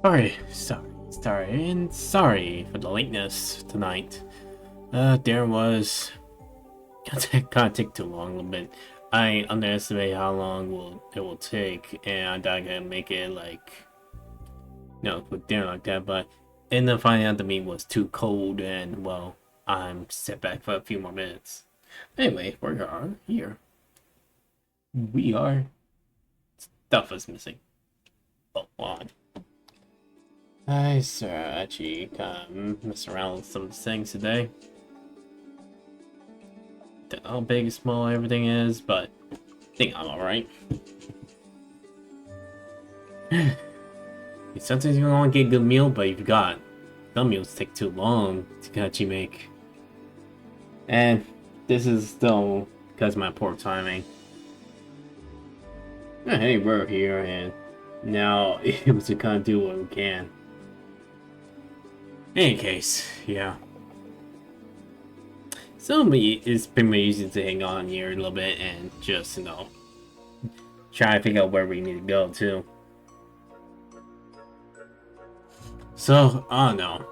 Sorry for the lateness tonight. There was gonna take too long a little bit. I underestimate how long it will take, and I thought I could make it like with dinner like that, but ended up finding out the meat was too cold, and well, I'm set back for a few more minutes. Anyway, we are here. We are. Stuff is missing. Oh, on. I actually kind of mess around with some of the things today. Don't know how big or small everything is, but I think I'm alright. Sometimes you want to get a good meal, but you forgot. Some meals take too long to actually make. And this is still because of my poor timing. Hey, we're here, and now able to kind of do what we can. In any case, yeah. So it's been easy to hang on here a little bit and just, try to figure out where we need to go, too. So, I don't know.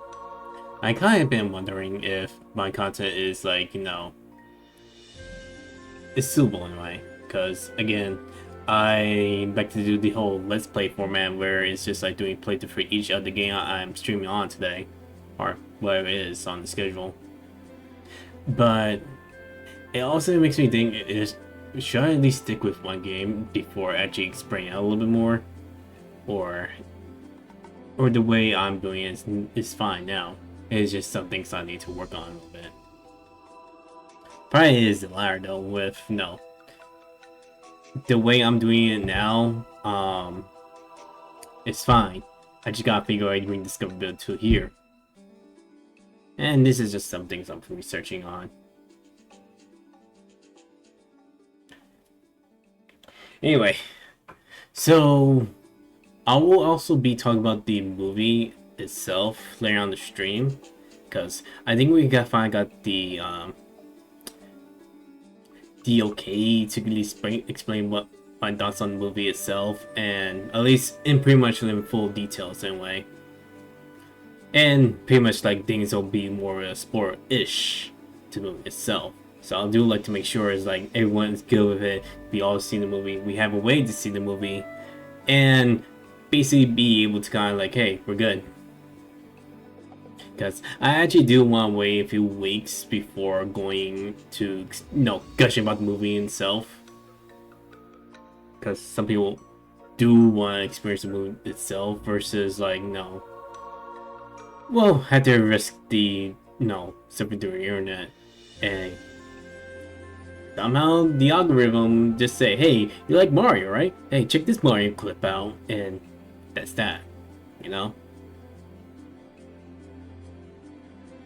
I kind of been wondering if my content is, like, it's suitable in a way. Because, again, I like to do the whole Let's Play format where it's just like doing playthrough for each of the game I'm streaming on today. Or whatever it is on the schedule. But it also makes me think, should I at least stick with one game before actually spreading out a little bit more? Or the way I'm doing it is fine now. It's just some things I need to work on a little bit. Probably is the latter though, with, the way I'm doing it now, it's fine. I just gotta figure out Rediscover Build 2 here. And this is just some things I'm researching on. Anyway, so I will also be talking about the movie itself later on the stream, because I think we finally got the okay to at least explain what my thoughts on the movie itself, and at least in pretty much in full details anyway. And pretty much like things will be more a sport-ish to the movie itself. So I do like to make sure it's like everyone's good with it. We all see the movie. We have a way to see the movie, and basically be able to kind of like, hey, we're good. Because I actually do want to wait a few weeks before going to gushing about the movie itself. Because some people do want to experience the movie itself versus like well, had to risk the, surfing through the internet, and somehow the algorithm just say, hey, you like Mario, right? Hey, check this Mario clip out, and that's that,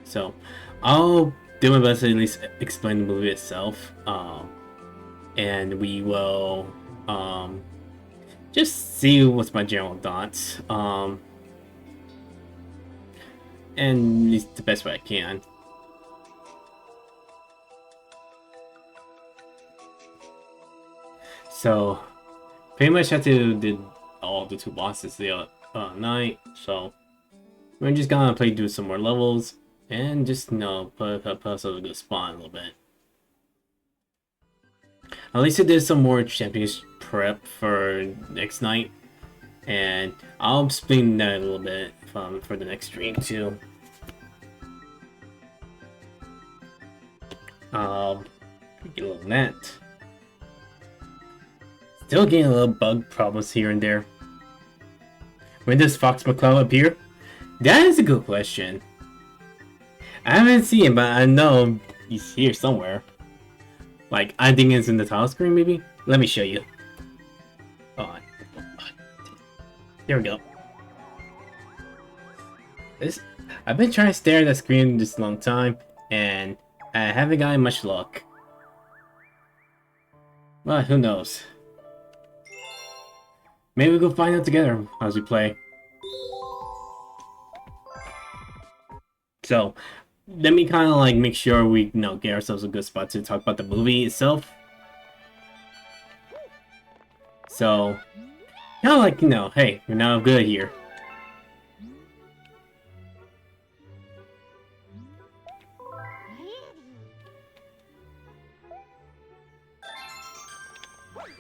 So, I'll do my best to at least explain the movie itself, and we will, just see what's my general thoughts, and at least the best way I can. So, pretty much had to did all the 2 bosses the night, so we're just gonna play through some more levels and just put us in a good spot a little bit. At least I did some more championship prep for next night, and I'll explain that a little bit for the next stream too. Get a little net. Still getting a little bug problems here and there. When does Fox McCloud appear? That is a good question. I haven't seen him, but I know he's here somewhere. Like, I think it's in the title screen, maybe? Let me show you. Oh, there we go. I've been trying to stare at the screen this long time, and I haven't gotten much luck. Well, who knows? Maybe we'll find out together as we play. So, let me kind of like make sure we get ourselves a good spot to talk about the movie itself. So, kind of like hey, we're now good here.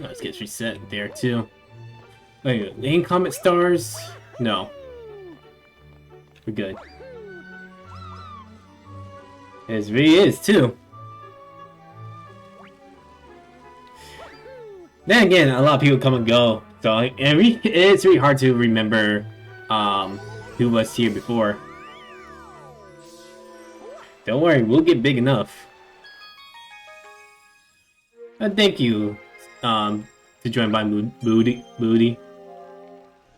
Let's get reset there too. Wait, main comet stars? No. We're good. It really is too. Then again, a lot of people come and go, so it's really hard to remember who was here before. Don't worry, we'll get big enough. Thank you to join by Moody.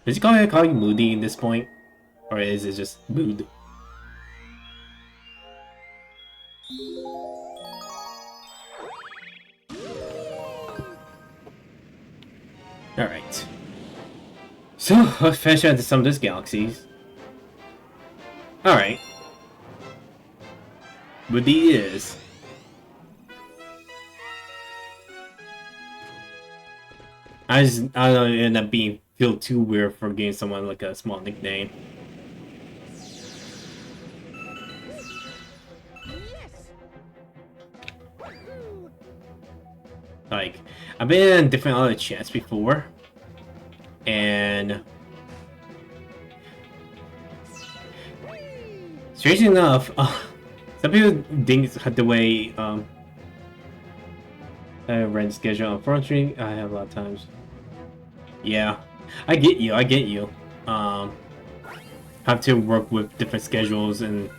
Does he call you Moody at this point? Or is it just Mood? Alright. So, let's finish out some of this galaxies. Alright. Moody is. I don't end up feel too weird for giving someone like a small nickname. Like, I've been in different other chats before, and strangely enough, some people think the way I run schedule on front stream. I have a lot of times. Yeah, I get you. Have to work with different schedules and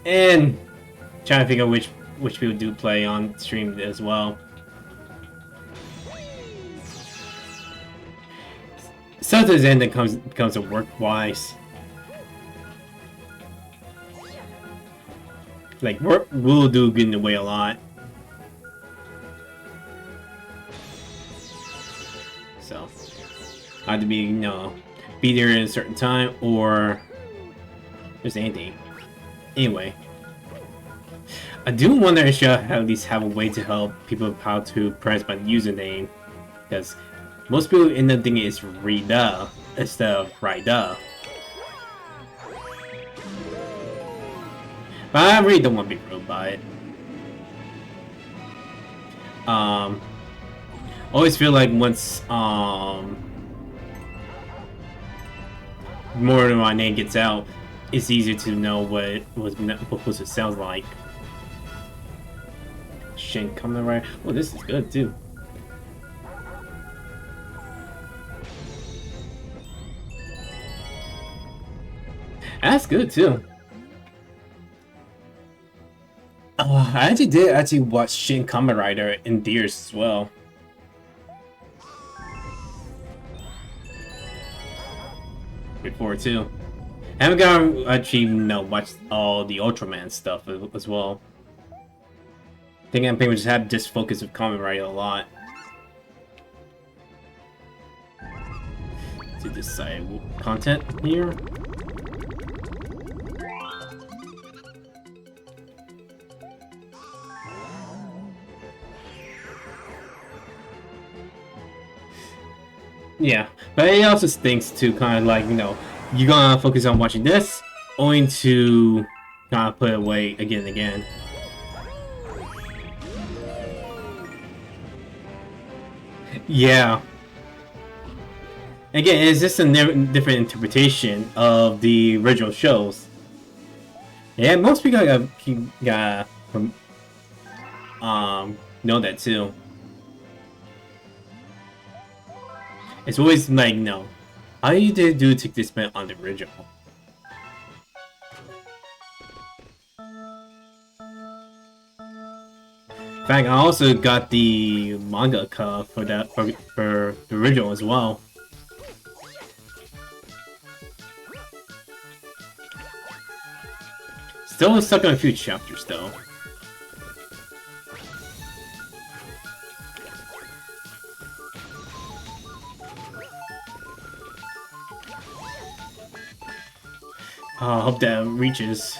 trying to figure out which people do play on stream as well. Sometimes then it becomes a work-wise. Like, work will do get in the way a lot. So, I have to be, be there at a certain time, or just anything. Anyway. I do wonder if she'll at least have a way to help people how to pronounce my username, because most people end up thinking it's Rida instead of Rida. But I really don't want to be rude by it. Always feel like once more than my name gets out, it's easier to know what it sounds like. Shin coming right. Oh, this is good too. That's good too. I did watch Shin Kamen Rider in theaters as well. Before too. I haven't got actually watched all the Ultraman stuff as well. I think I'm pretty much have this focus of Kamen Rider a lot. To decide content here. Yeah, but it also stinks to kind of like, you're gonna focus on watching this, only to kind of put it away again and again. Yeah. Again, it's just a different interpretation of the original shows. Yeah, most people got know that too. It's always like, no. How you do take this bet on the original? In fact, I also got the manga cover for that for the original as well. Still stuck on a few chapters though. I hope that reaches.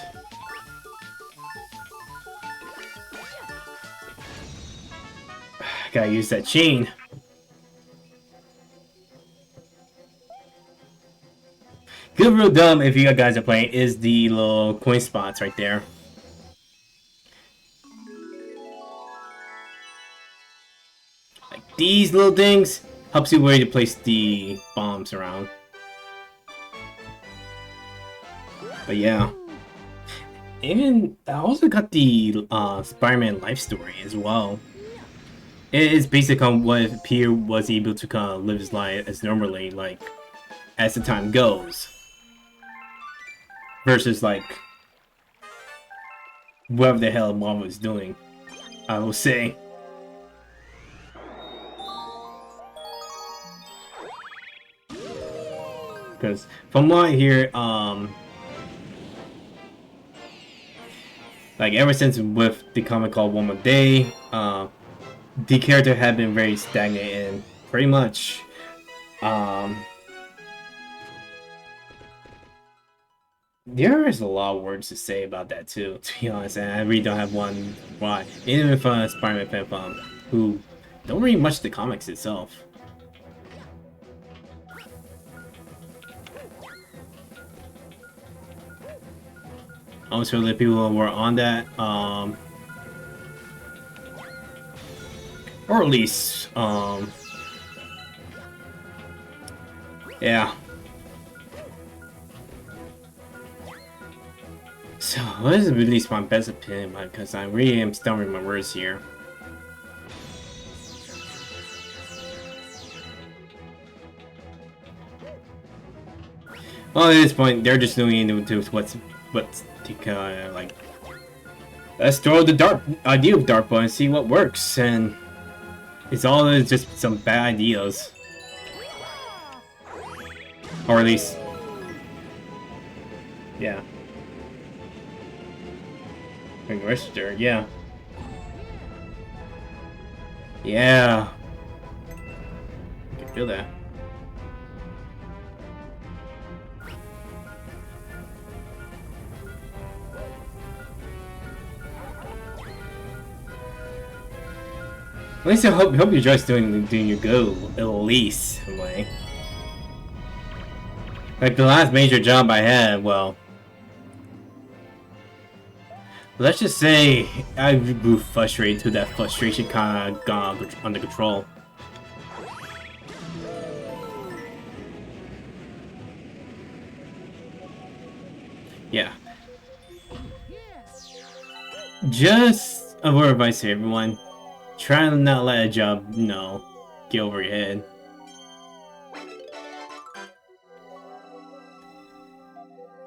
Gotta use that chain. Good real dumb if you guys are playing is the little coin spots right there. Like these little things helps you where to place the bombs around. But yeah. And I also got the Spider-Man life story as well. It is based on what Peter was able to kind of live his life as normally, like, as the time goes. Versus, like, whatever the hell Mom was doing, I will say. Because from what I hear, like ever since with the comic called One More Day, the character had been very stagnant and pretty much, there is a lot of words to say about that too, to be honest, and I really don't have one why. Even if Spider-Man fan who don't read much of the comics itself. Also, the people who were on that, or at least, yeah. So, this is at least my best opinion, because I really am stumbling my words here. Well, at this point, they're just doing what's like, let's throw the idea of DARPA and see what works, and it's all just some bad ideas, or at least, yeah. Register, yeah. Yeah. I can feel that. At least I hope you're just doing your go, at least, like. Like the last major job I had, well, let's just say I grew frustrated till that frustration kind of got under control. Yeah. Just a word of advice to everyone. Try to not let a job, get over your head.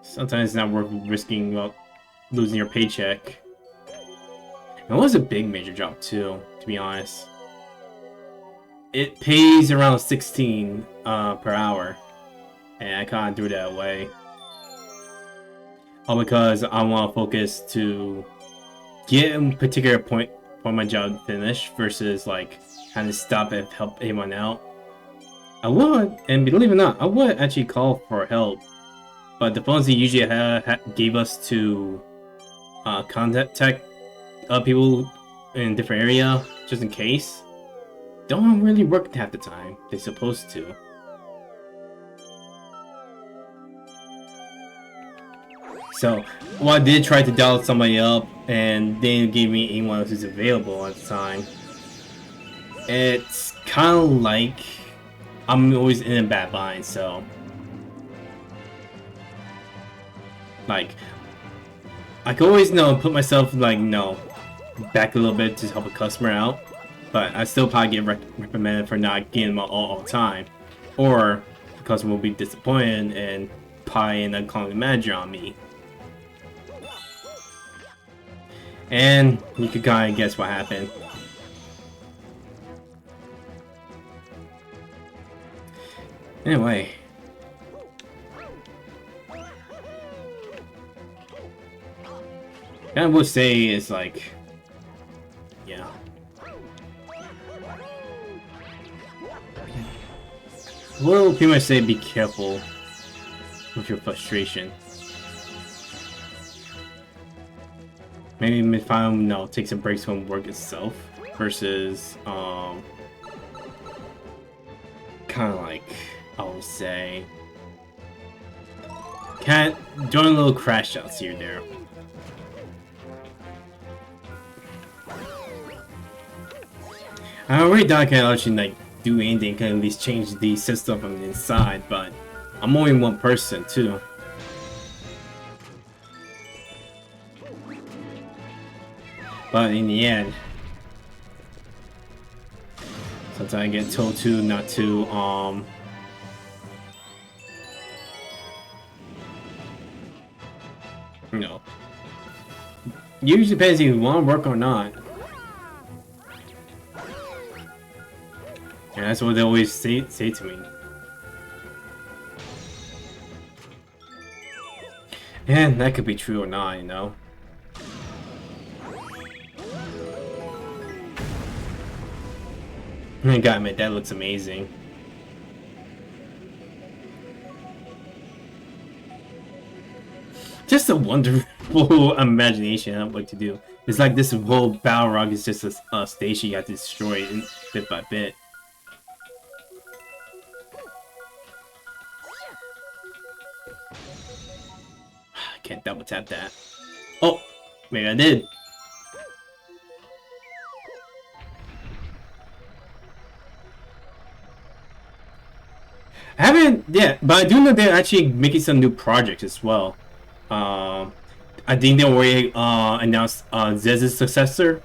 Sometimes it's not worth risking losing your paycheck. It was a big major job too, to be honest. It pays around 16 per hour, and I kind of threw that away. All because I want to focus to get a particular point for my job finished versus like having to stop and help anyone out. I would, and believe it or not, I would actually call for help, but the phones they usually gave us to contact people in a different area, just in case, don't really work half the time. They're supposed to. So, well, I did try to dial somebody up, and they didn't give me anyone who's available at the time. It's kind of like I'm always in a bad bind, so like I can always put myself like back a little bit to help a customer out, but I still probably get reprimanded for not getting them all the time, or the customer will be disappointed and probably end up calling the manager on me. And you could kind of guess what happened. Anyway. I would say is like, yeah. We'll pretty much say be careful with your frustration. Maybe take some breaks from work itself versus kind of like I would say doing little crash outs here or there. I already thought I can actually like do anything, can at least change the system from the inside, but I'm only one person too. But in the end, sometimes I get told to not to you know. Usually depends if you want to work or not. And that's what they always say to me. And that could be true or not, you know. I gotta admit, that looks amazing. Just a wonderful imagination of what to do. It's like this whole Balrog is just a station you have to destroy bit by bit. I can't double tap that. Oh, maybe I did. I haven't yet, but I do know they're actually making some new projects as well. I think they already announced Zez's successor.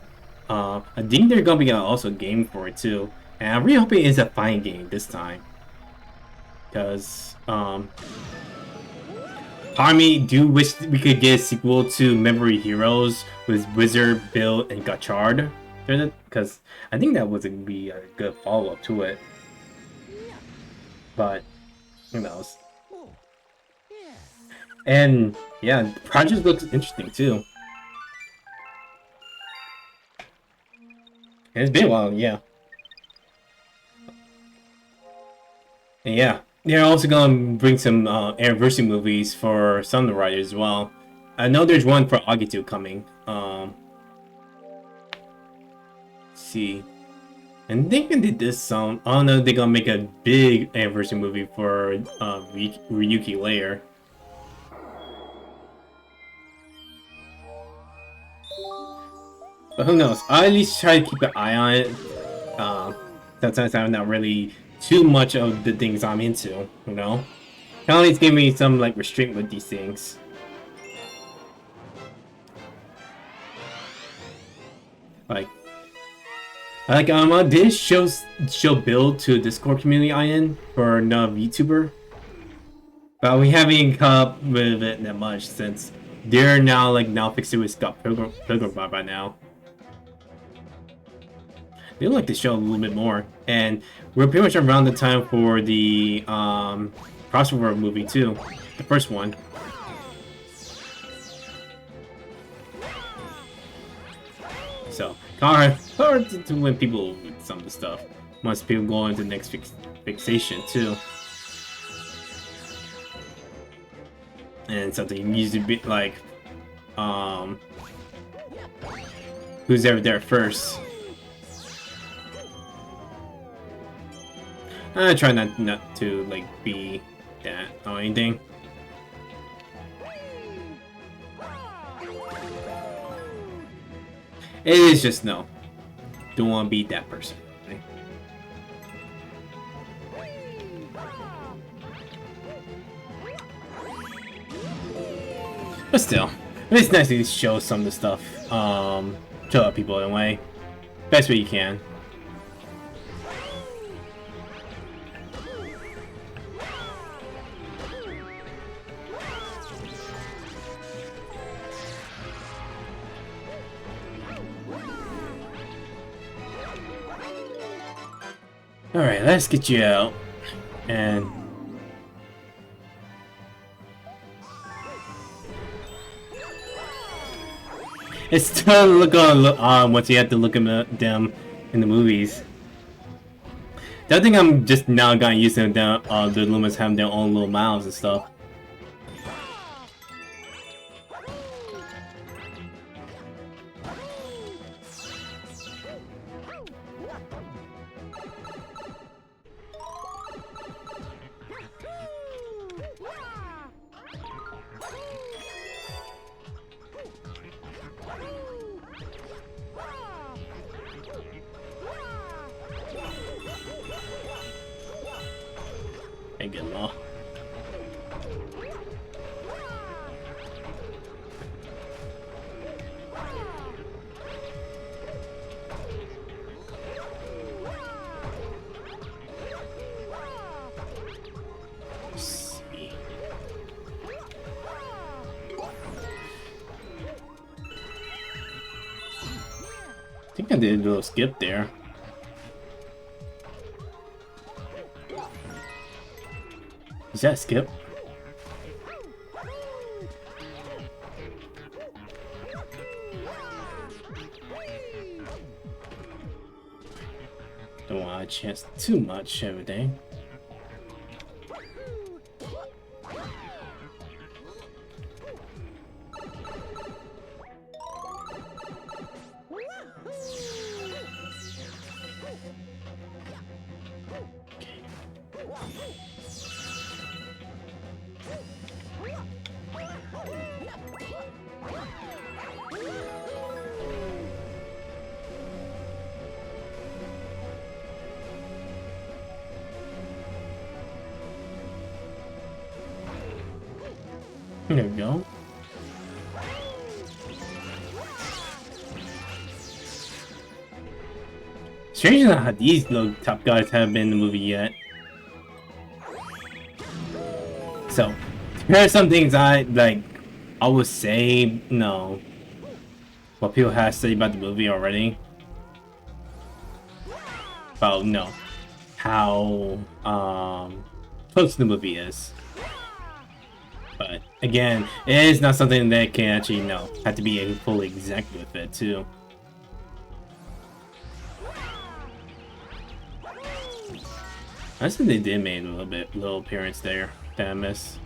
I think they're gonna be also a game for it too, and I'm really hoping it's a fighting game this time. Because part of me do wish we could get a sequel to Memory Heroes with Wizard, Bill, and Gachard. Because I think that was gonna be a good follow-up to it. But who knows? And yeah, the project looks interesting too. And it's been a while, yeah. And yeah, they're also gonna bring some anniversary movies for some of the writers as well. I know there's one for Agito coming. Let's see. And they even did this song. I don't know if they're gonna make a big anniversary movie for Ryuki Lair. But who knows? I at least try to keep an eye on it. Sometimes I'm not really too much of the things I'm into, you know? Kind of at least give me some like restraint with these things. Like I did show build to a Discord community I in for another VTuber, but we haven't come up with it that much since they're now fixed with Scott Pilgrim by now. They like to show a little bit more, and we're pretty much around the time for the crossover movie too, the first one. So hard to win people with some of the stuff. Once people go into the next fixation too, and something needs to be like, who's ever there first. I try not to like be that or anything. It is just no. Don't want to be that person. Right? But still, it's nice to show some of the stuff. Show up people in a way. Best way you can. Alright, let's get you out. And it's still look on once you have to look at them in the movies. The other thing I'm just now gotten used to the Lumas having their own little mouths and stuff. Alright, good law. I think I did a little skip there. Is that a skip? Don't want to chance too much everything. There we go. Strange enough how these little top guys haven't been in the movie yet. So, here are some things I would say, no. What people have to say about the movie already. About, no. How, close the movie is. But, again, it is not something that can actually, no, have to be a fully exact with it, too. I think they did make a little appearance there that I missed.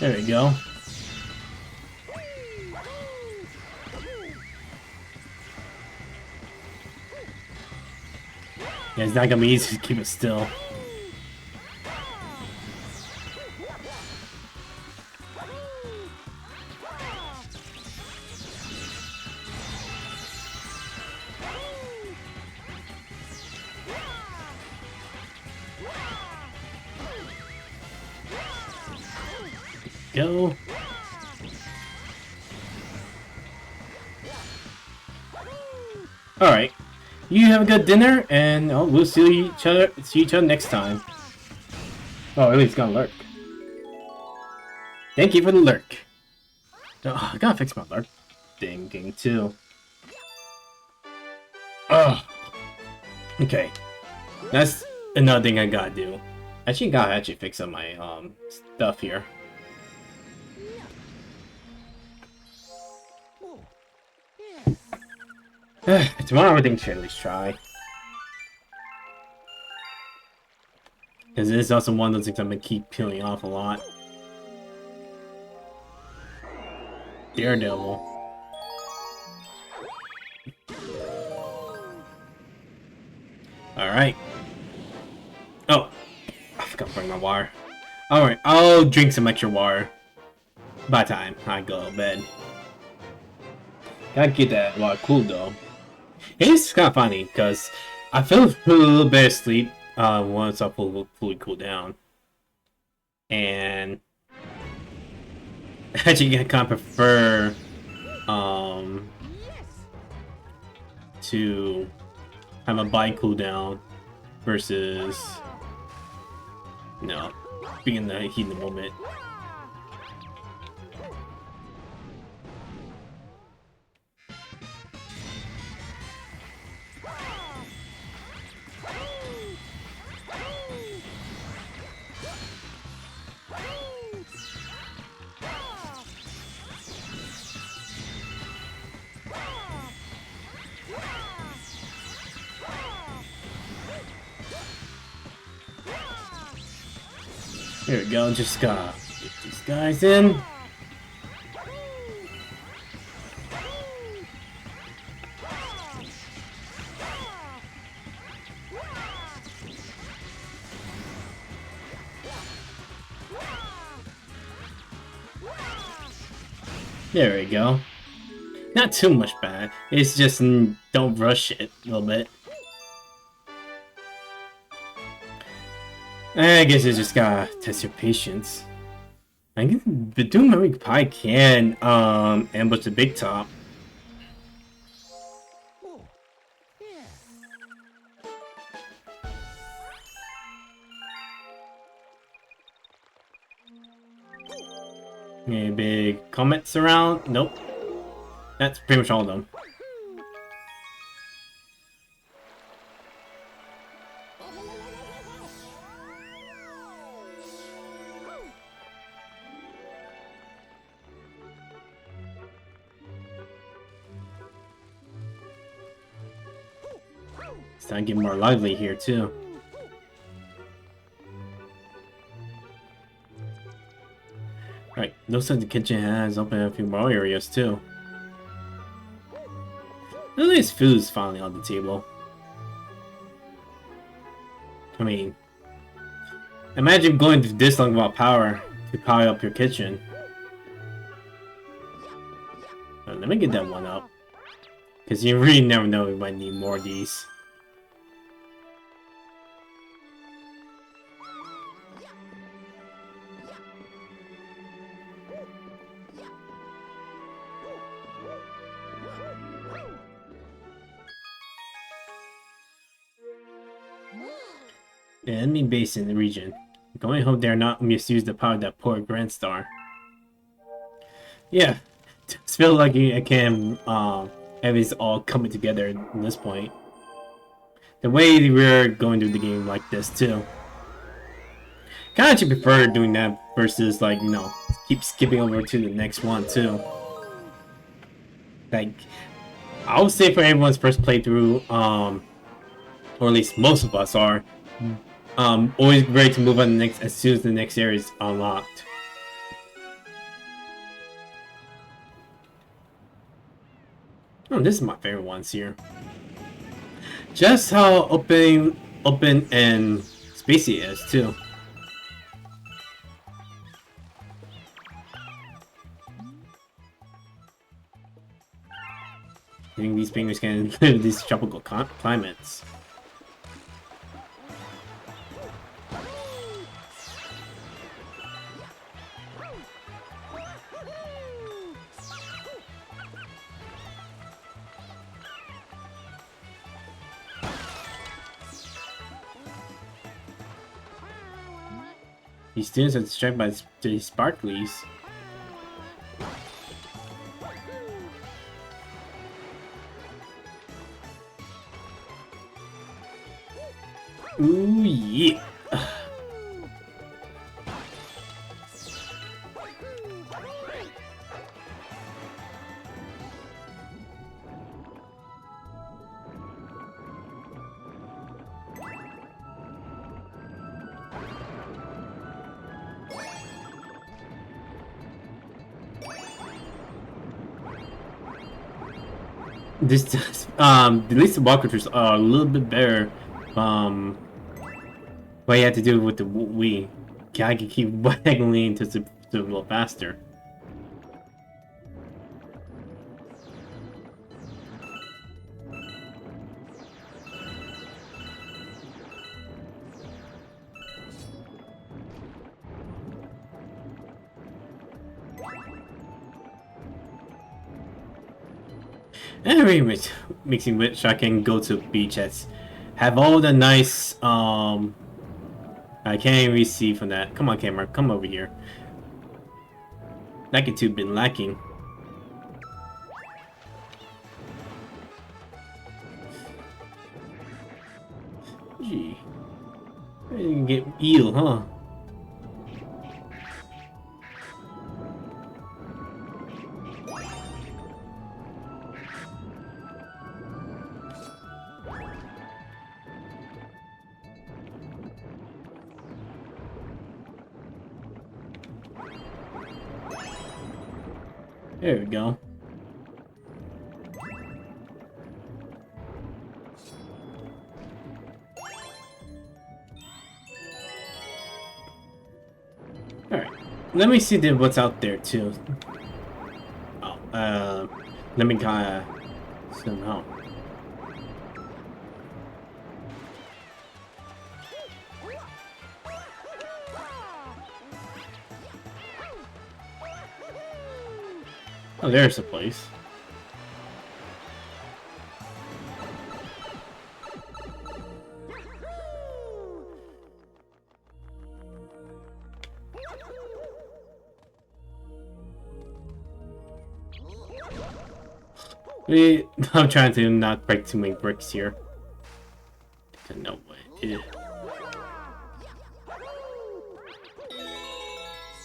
There we go. Yeah, it's not gonna be easy to keep it still. Go. Alright. You have a good dinner, and we'll see each other next time. Oh, at least gonna lurk. Thank you for the lurk. Oh, I gotta fix my lurk thinking too. Oh. Okay. That's another thing I gotta do. Gotta fix up my stuff here. Tomorrow I think should at least try. Because this is also one of those things I'm gonna keep peeling off a lot. Daredevil. Alright. Oh! I forgot to bring my water. Alright, I'll drink some extra water. By the time I go to bed. Gotta get that water cool though. It's kind of funny because I feel a little bit of sleep once I fully cool down, and actually I kind of prefer to have a body cool down versus being in the heat of the moment. Here we go, just gotta get these guys in. There we go. Not too much bad. It's just don't rush it a little bit. I guess you just gotta test your patience. I guess the Doom Memory Pie can ambush the big top. Any big comments around? Nope. That's pretty much all of them. It's time to get more lively here too. Right, looks like the kitchen has opened a few more areas too. At least food's finally on the table. I mean, imagine going through this long without power to power up your kitchen. Let me get that one up. Because you really never know, we might need more of these. The enemy base in the region. Going home, dare not misuse the power of that poor Grand Star. Yeah, it's feel like I can everything's all coming together at this point. The way we're going through the game like this too. Kinda actually prefer doing that versus like, you know, keep skipping over to the next one too. Like, I would say for everyone's first playthrough, or at least most of us are, always ready to move on to the next as soon as the next area is unlocked. Oh, this is my favorite ones here. Just how open and spacey it is too. I think these penguins can live in these tropical climates. These students are distracted by the sparklies. Ooh yeah. This at least the walk controls are a little bit better. What you have to do with the Wii, I can keep waggling to a little faster. Anyway, mixing which I can go to beaches, have all the nice I can't really see from that. Come on, camera, come over here. That could too been lacking. Gee, I didn't get eel, huh? There we go. Alright. Let me see what's out there too. Oh, let me kinda zoom out. Oh, there's a place. I'm trying to not break too many bricks here. No way.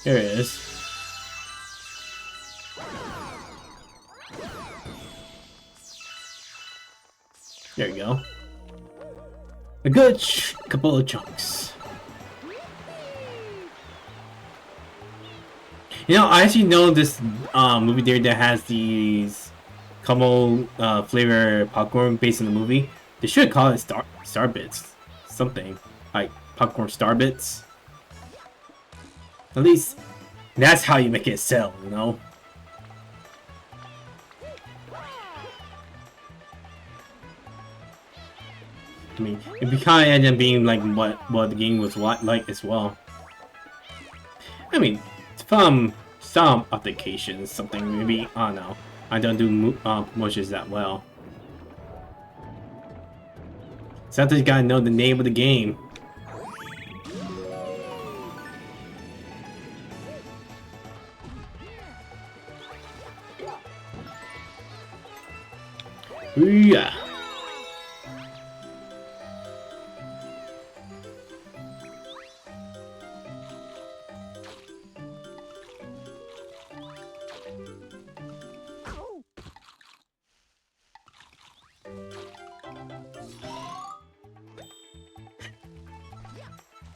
There it is. There you go. A good couple of chunks. You know, I actually know this movie there that has these caramel flavor popcorn based on the movie. They should call it Star Bits. Something like popcorn Star Bits. At least that's how you make it sell, you know? I mean, it kind of ended up being like what the game was like as well. I mean, from some applications, something maybe, I don't know. I don't do promotions that well. Sometimes you gotta know the name of the game. Yeah.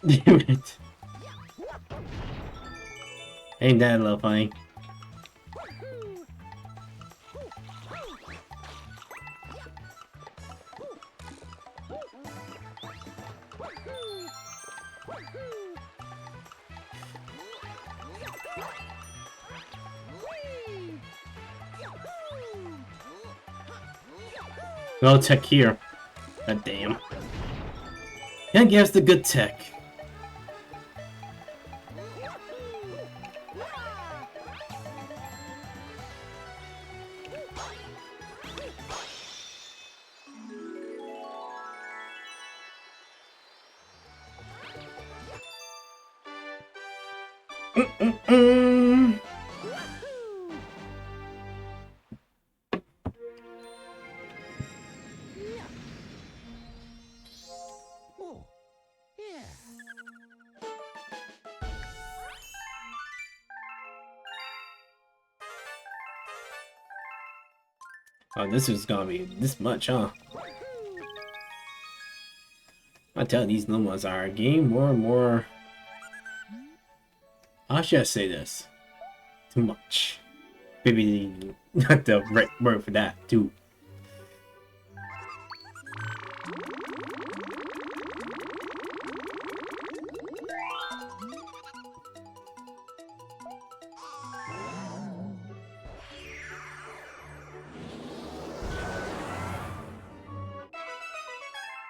Damn it. Ain't that a little funny? No tech here. God damn. Can't give us the good tech. Oh, this is gonna be this much, huh? I tell you, these new ones are getting more and more. How should I say this? Too much. Maybe not the right word for that, too.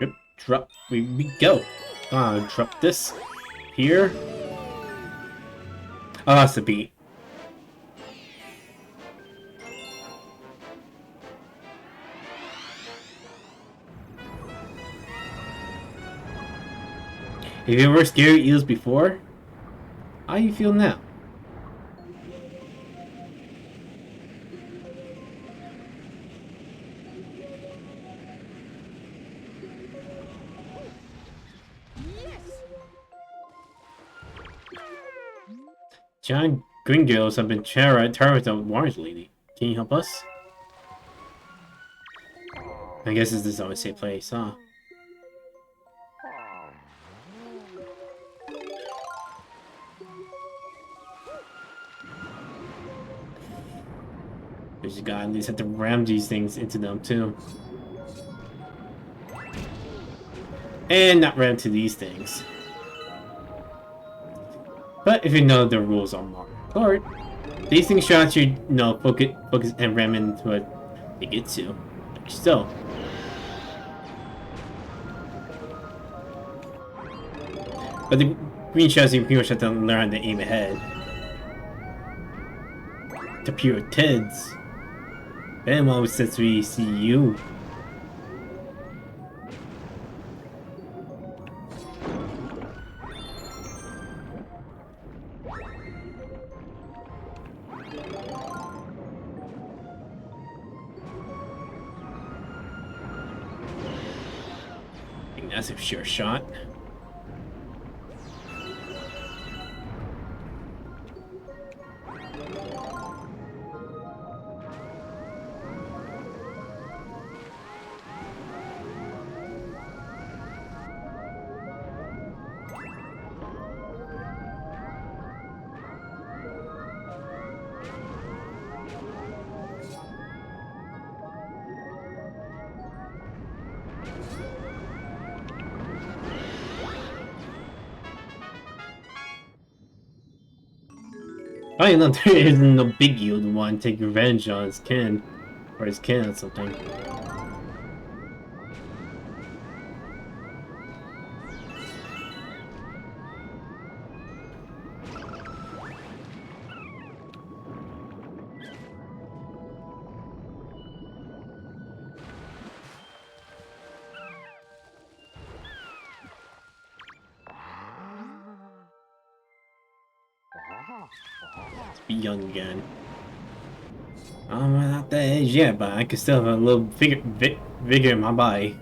Yep, drop. We go. Drop this here. Oh, that's the beat. Have you ever scared eels before? How you feel now? Giant gringos have been terrorizing Orange Lady. Can you help us? I guess this is always a safe place, huh? But you gotta at least have to ram these things into them too. And not ram to these things. But if you know the rules on Mario Kart, these things should actually, focus and ram into what they get to. Like so. But the green shells, you pretty much have to learn to aim ahead. To pure Teds. Ben always says we see you. I think that's a sure shot. I know there isn't no big you to want to take revenge on his kin. Or his kin or something. Let's be young again. I'm not that age yet, but I can still have a little vigor in my body.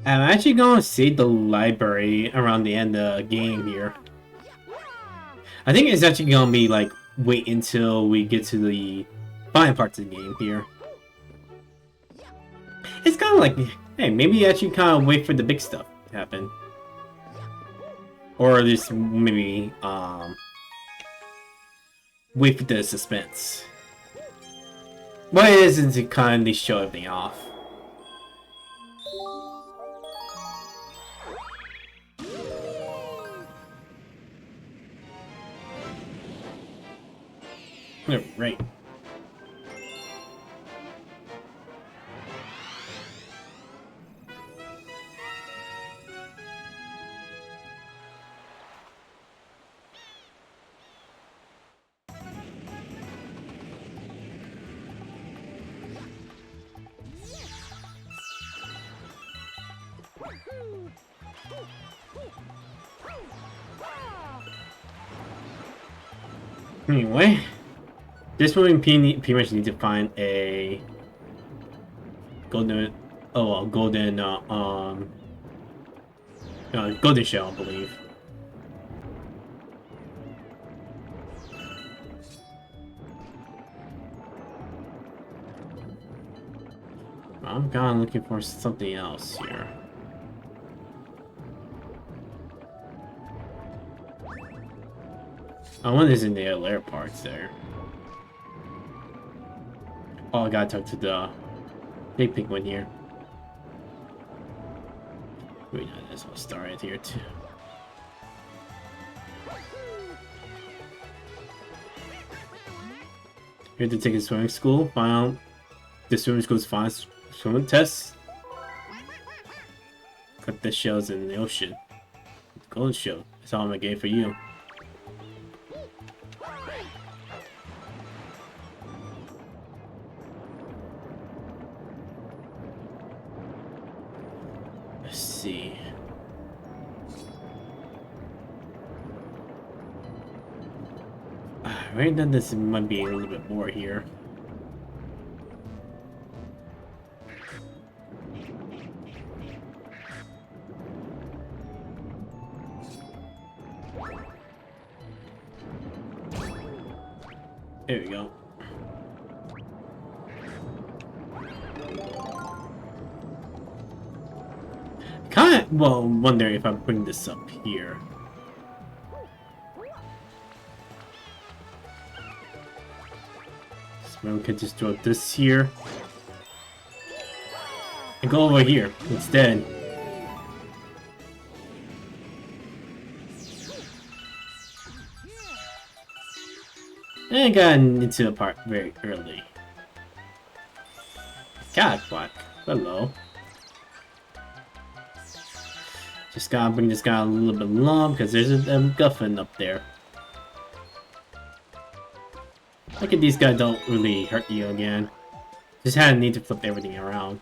I'm actually going to save the library around the end of the game here. I think it's actually going to be like, wait until we get to the final parts of the game here. It's kind of like, hey, maybe you actually kind of wait for the big stuff to happen. Or just maybe, wait for the suspense. But it isn't to kind of show everything off. Right. Anyway, this one we pretty much need to find a golden, golden shell, I believe. I'm kind of looking for something else here. I wonder if there's any layer parts there. Oh, I gotta talk to the big penguin here. Wait, no, this will start right here too. Here to take a swimming school. Final, the swimming school's final swimming test. Cut the shells in the ocean. Golden shell. That's all I'm gonna get for you. Let's see. Right now, this might be a little bit more here. There we go. Kinda, well, wonder if I bring this up here. So maybe we could just throw this here. And go over here instead. And I got into the part very early. God, what? Hello. Just gotta bring this guy a little bit long because there's a guffin up there. Look at these guys don't really hurt you again. Just had a need to flip everything around.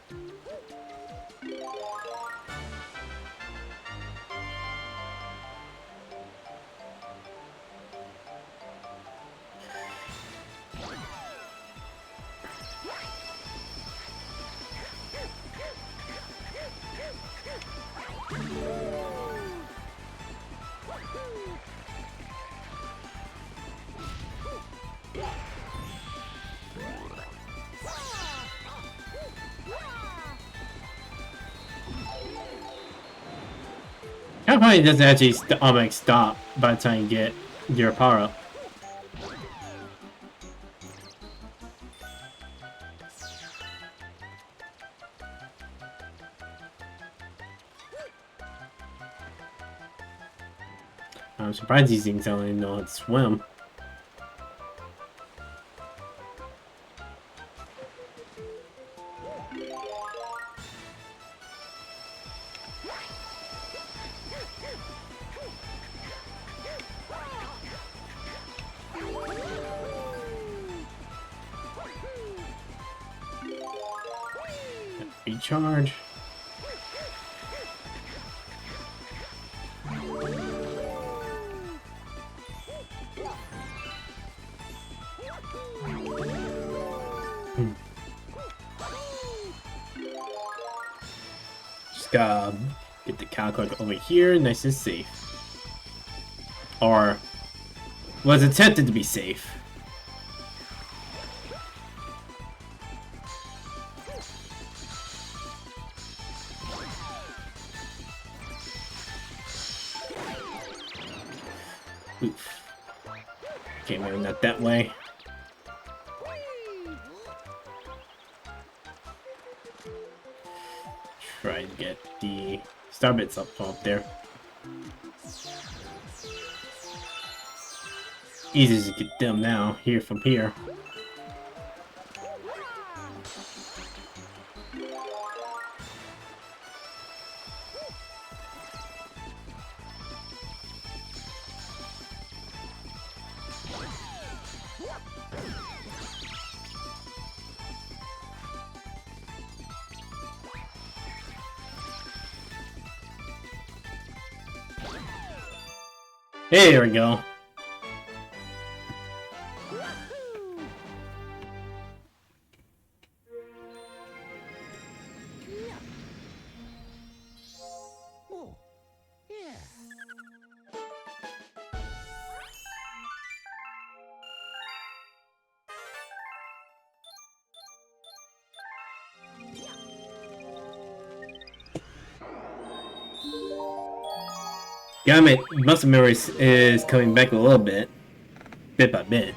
Kind of funny it doesn't actually automatic stop by the time you get your power up. I'm surprised these things don't even know how to swim. Recharge. Just gotta get the calculator over here, nice and safe. Or was attempted to be safe. Oof. Okay, maybe not that way. Try to get the star bits up there. Easy to get them now, here from here. There we go. Damn it, muscle memory is coming back a little bit by bit.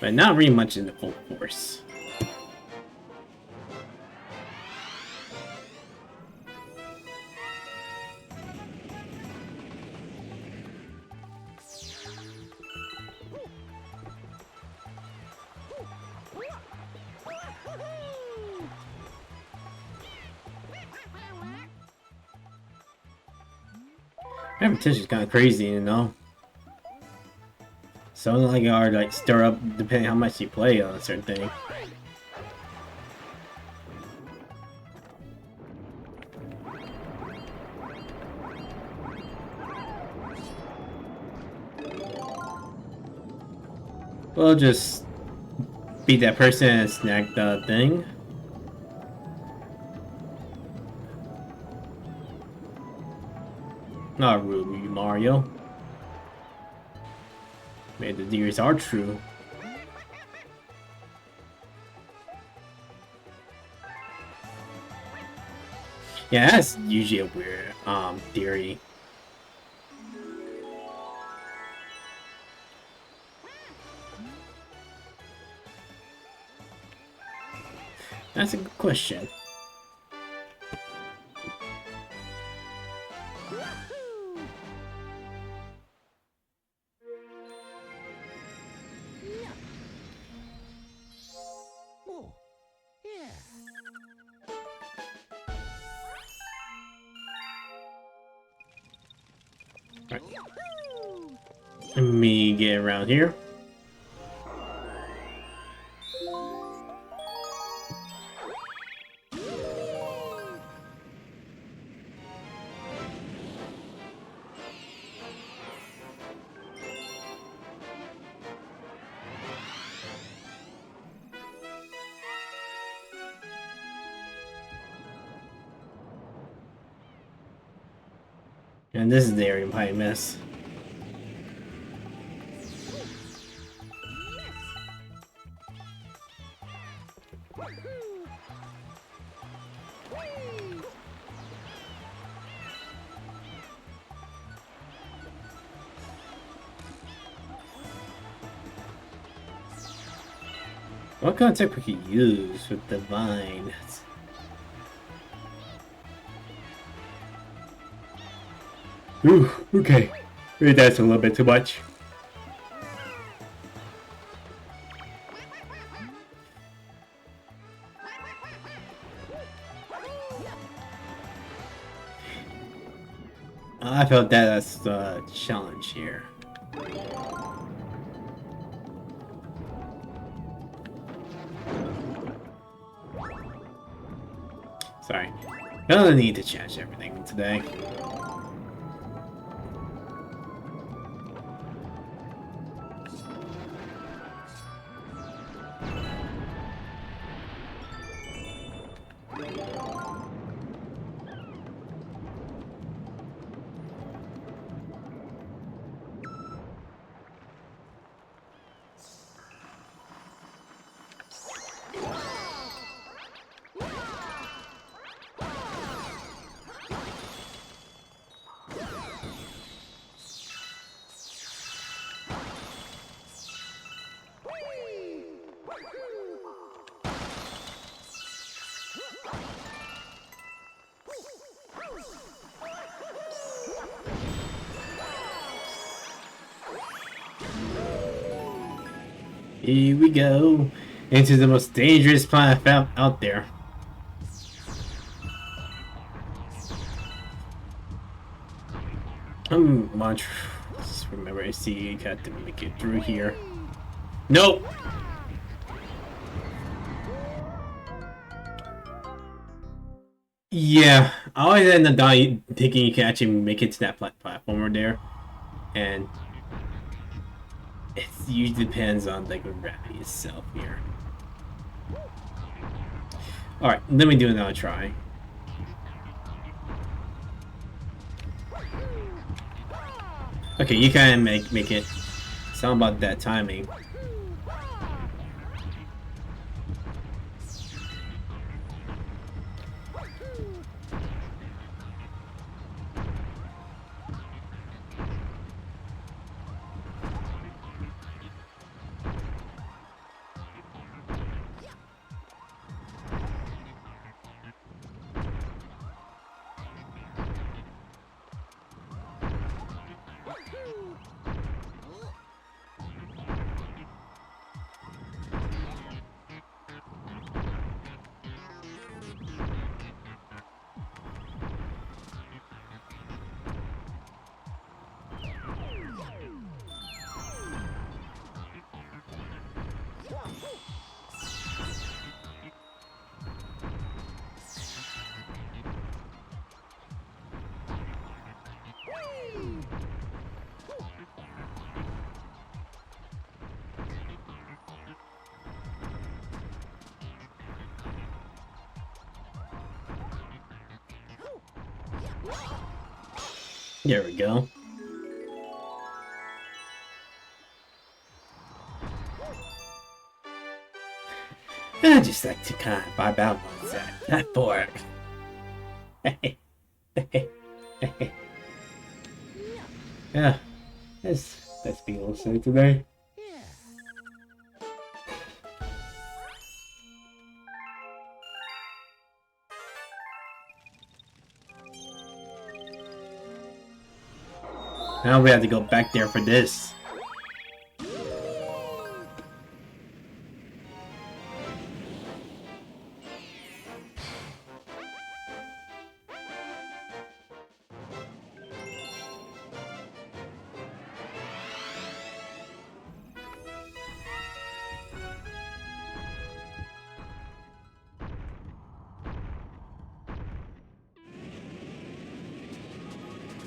But not really much in the full force. Repetition's kind of crazy, you know. Something like hard like stir up depending how much you play on a certain thing. We'll just beat that person and snag the thing. Not Ruby Mario. Maybe the theories are true. Yeah, that's usually a weird theory. That's a good question. Right. Let me get around here. And this is the area I might miss. What kind of tech we could use with the vine? Ooh, okay. Maybe that's a little bit too much. I felt that as the challenge here. Sorry. I don't need to change everything today. Here we go into the most dangerous planet out there. Just remember I see you got to make it through here. Nope. Yeah, I always end up thinking you can actually make it to that platform there, and it usually depends on like the gravity itself here. All right, let me do another try. Okay, you kind of make it sound about that timing. There we go. I just like to kind of vibe out on that board. Yeah, let's be listening today. Now we have to go back there for this.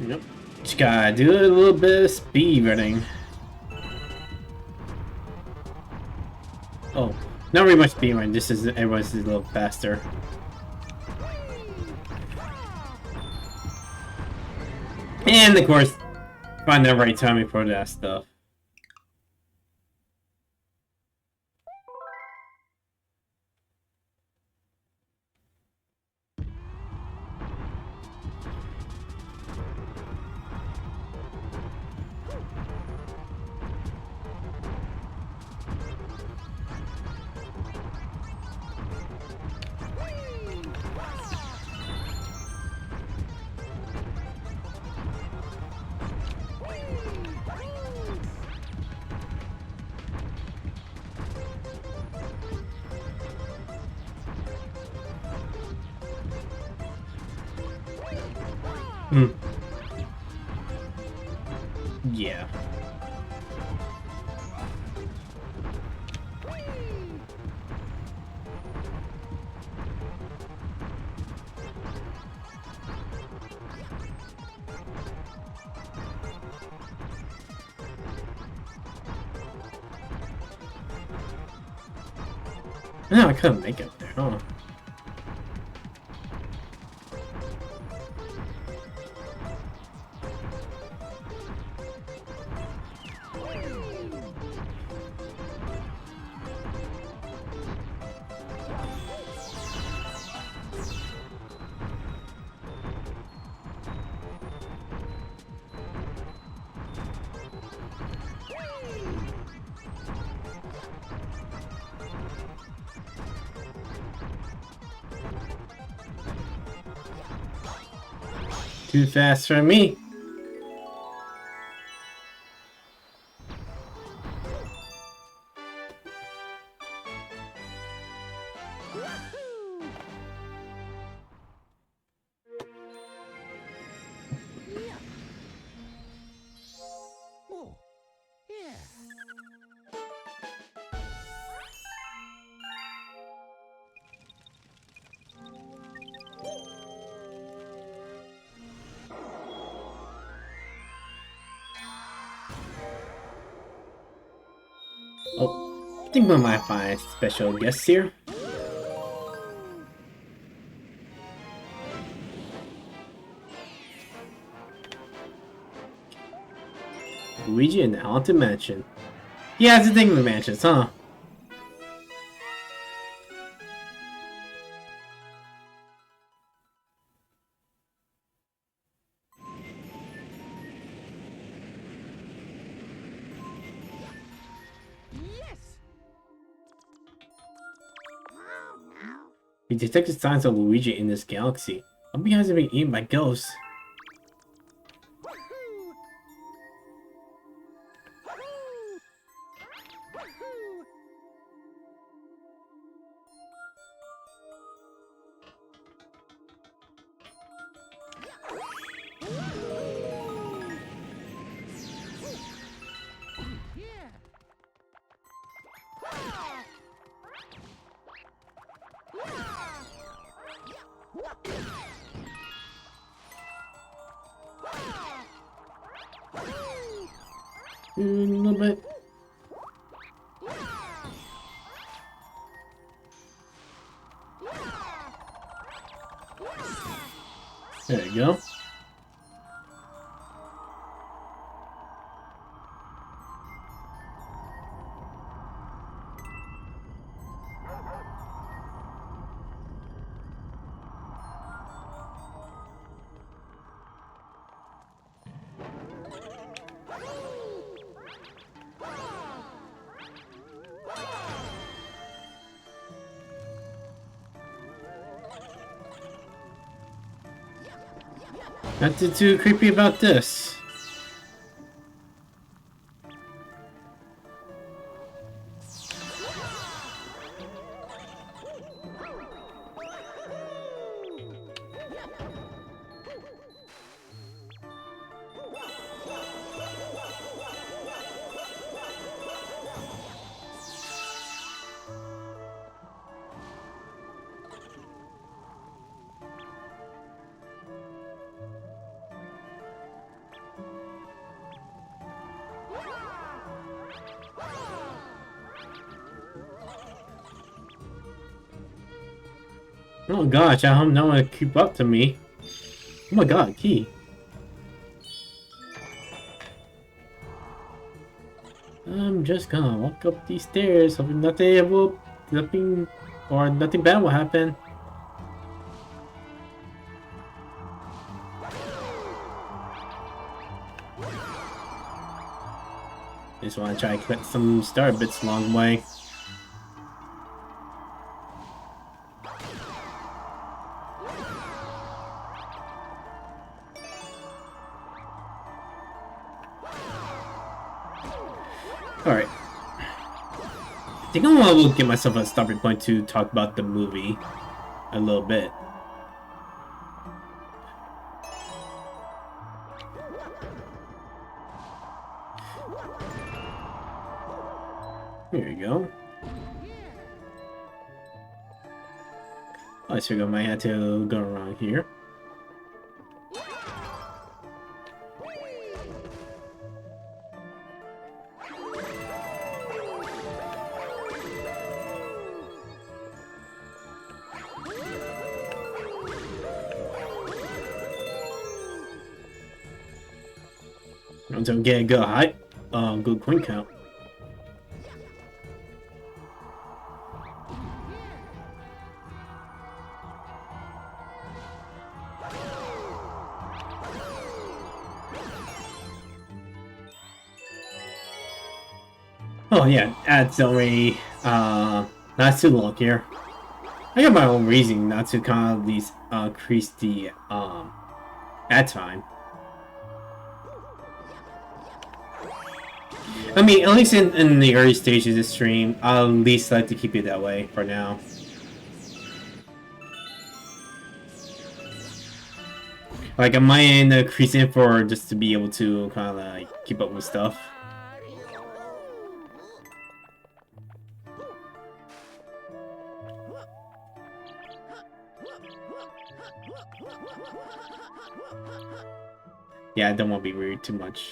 Yep. Just gotta do a little bit of speed running. Oh, not really much speed running, just as everyone's a little faster. And of course, find the right timing for that stuff. Yeah. No, I couldn't make it there, huh? Too fast for me. Oh, I think we might find special guests here. Luigi in the Haunted Mansion. Yeah, it's a thing with mansions, huh? We detected signs of Luigi in this galaxy. I hope he hasn't been eaten by ghosts. A little bit. There you go. Nothing too creepy about this. Oh gosh, I hope no one keep up to me. Oh my god, key. I'm just gonna walk up these stairs, hoping nothing bad will happen. Just want to try to collect some star bits along the way. Alright. I think I will give myself a stopping point to talk about the movie a little bit. Here you go. I figure I might have to go around here. Until get a good height, good coin count. Oh yeah, that's already not too long here. I got my own reason not to kind of at least increase the ad time. I mean, at least in the early stages of the stream, I'll at least like to keep it that way for now. Like I might end up increasing it for just to be able to kind of like keep up with stuff. Yeah, I don't want to be rude too much.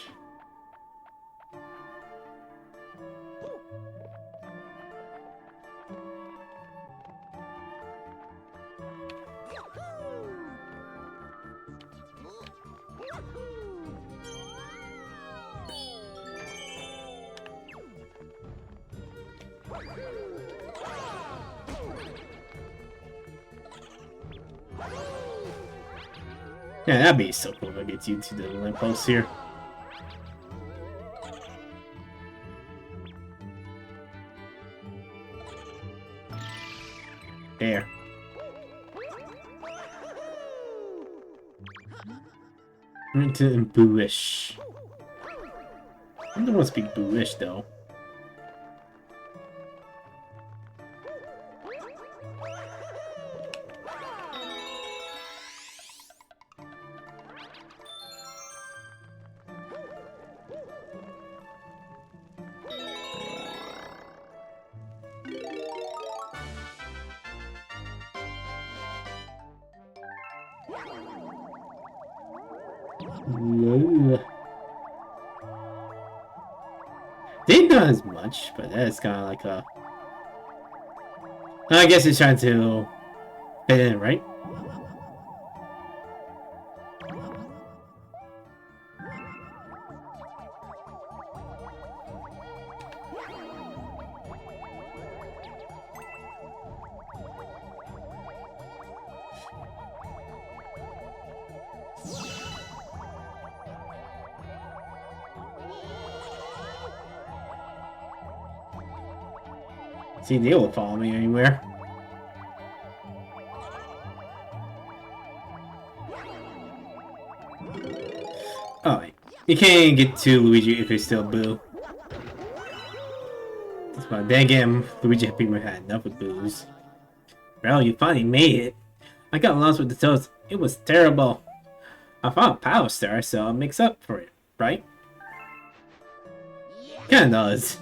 Yeah, that'd be so cool if I get you to the lamppost here. There. Into booish. I don't want to speak booish though. They've done as much, but that's kind of like a... I guess it's trying to fit in, right? See, they will follow me anywhere. Alright. You can't get to Luigi if it's still Boo. That's why then again, Luigi pretty much had enough of Boos. Well, you finally made it. I got lost with the toads. It was terrible. I found a Power Star, so it makes up for it, right? Kinda does.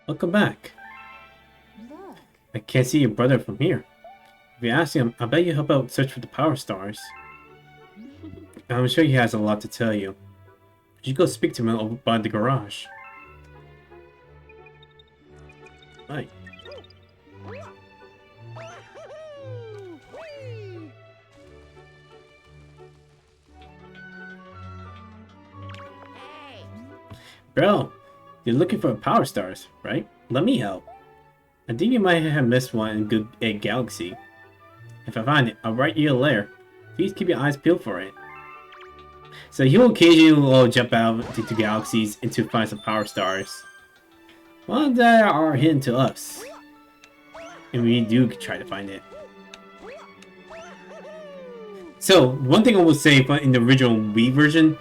Welcome back. I can't see your brother from here. If you ask him, I bet you help out search for the Power Stars. I'm sure he has a lot to tell you. You should go speak to him over by the garage. Right. Bro, you're looking for Power Stars, right? Let me help. I think you might have missed one in Good Egg Galaxy. If I find it, I'll write you a letter. Please keep your eyes peeled for it. So he'll occasionally jump out into galaxies and to find some Power Stars. Well, that are hidden to us. And we do try to find it. So, one thing I will say in the original Wii version,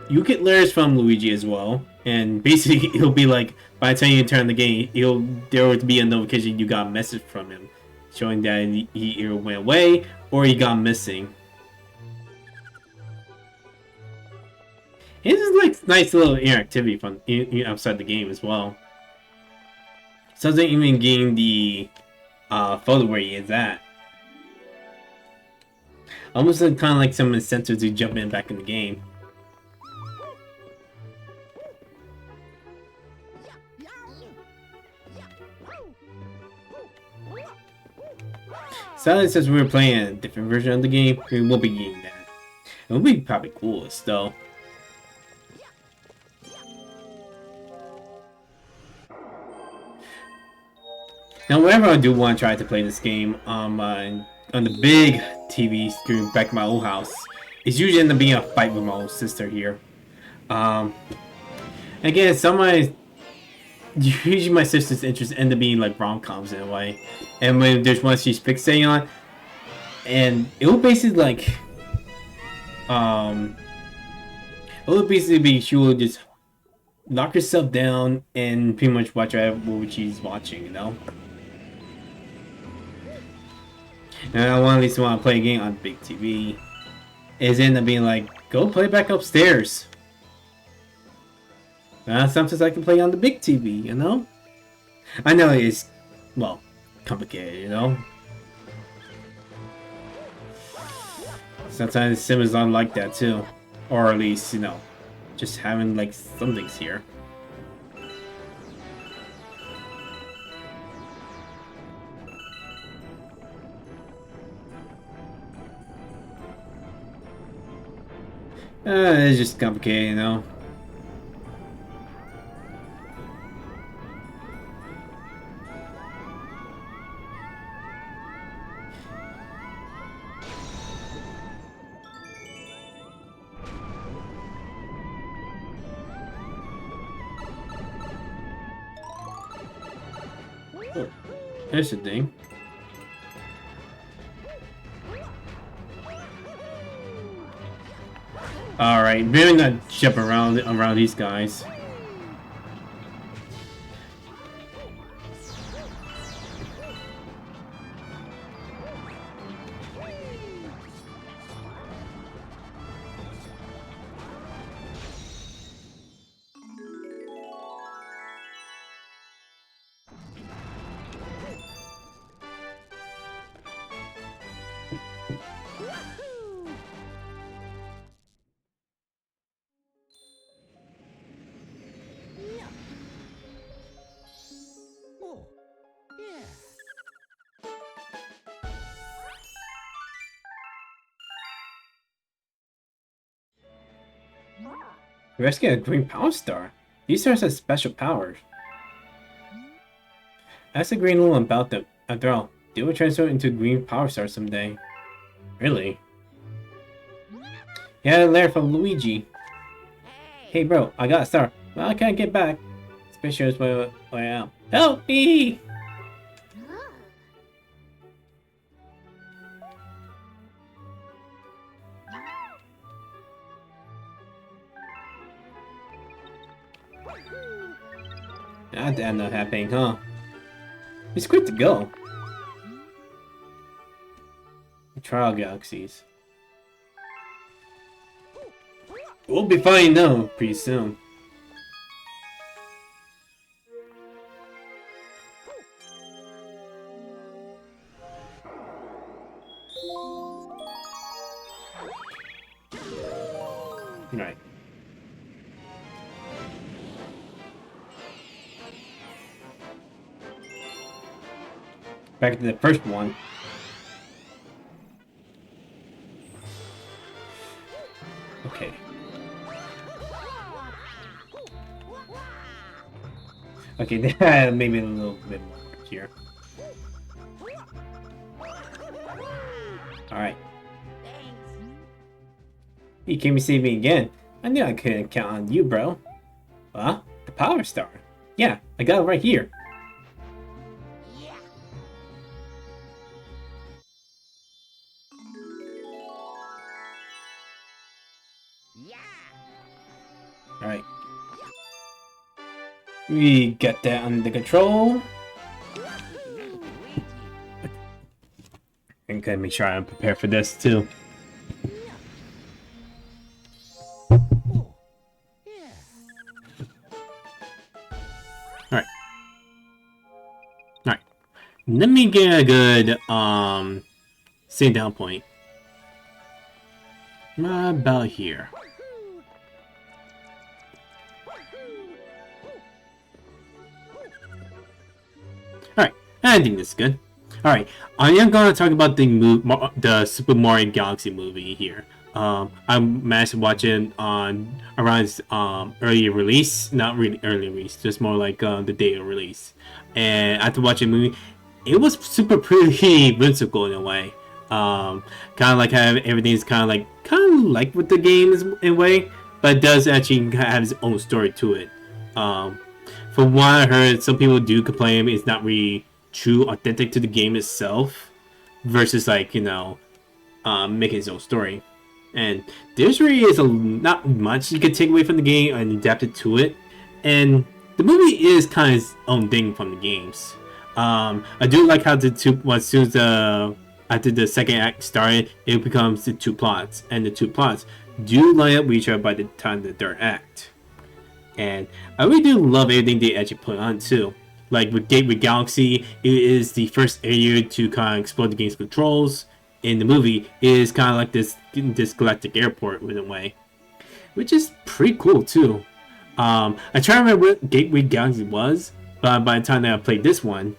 you get letters from Luigi as well. And basically, it'll be like, by the time you turn the game, there will be a notification you got a message from him. Showing that he either went away, or he got missing. It's just like nice little interactivity from outside the game as well. Sounds like even getting the photo where he is at. Almost kind of like some incentive to jump in back in the game. Sadly, since we were playing a different version of the game, we won't be getting that. It would be probably coolest though. Now, whenever I do want to try to play this game on the big TV screen back in my old house, it's usually end up being a fight with my old sister here. Again, usually my sister's interests end up being like rom-coms in a way, and when there's one she's fixating on, and it will basically like, it will basically be she will just knock herself down and pretty much watch what she's watching, you know. And I at least want to play a game on big TV. Is end up being like, go play back upstairs. Sometimes I can play on the big TV, you know? I know it's, well, complicated, you know? Sometimes Sims aren't like that too. Or at least, you know, just having like some things here. It's just complicated, you know? Oh, there's the thing. Alright, really not jump around these guys. Rescue a green power star. These stars have special powers. Ask the green one about them. After all, they will transform into a green power star someday. Really? Yeah, a letter from Luigi. Hey bro, I got a star. Well, I can't get back. Especially as where I am. Help me! That ended up happening, huh? It's quick to go. Trial galaxies. We'll be fine now, pretty soon. Right. Back to the first one. Okay. Okay, that maybe a little bit more here. Alright. You came to save me again. I knew I couldn't count on you, bro. Huh? The power star? Yeah, I got it right here. Alright. We get that under control. And gotta make sure I'm prepared for this too. Alright. Alright. Let me get a good sit down point. About here. Alright, I think this is good. Alright, I am going to talk about the Super Mario Galaxy movie here. I managed to watch it on around its early release. Not really early release, just more like the day of release. And after watching the movie, it was super pretty whimsical in a way. Kind of like how everything's kind of like with the game is in a way, but it does actually have its own story to it. From what I heard, some people do complain it's not really true, authentic to the game itself, versus like making its own story. And there's really is not much you can take away from the game and adapt it to it. And the movie is kind of its own thing from the games. I do like how the two, as soon as after the second act started, it becomes the two plots, and the two plots do line up with each other by the time of the third act. And I really do love everything they actually put on too. Like with Gateway Galaxy, it is the first area to kind of explore the game's controls. In the movie, it is kind of like this galactic airport in a way, which is pretty cool too. I try to remember what Gateway Galaxy was, but by the time that I played this one,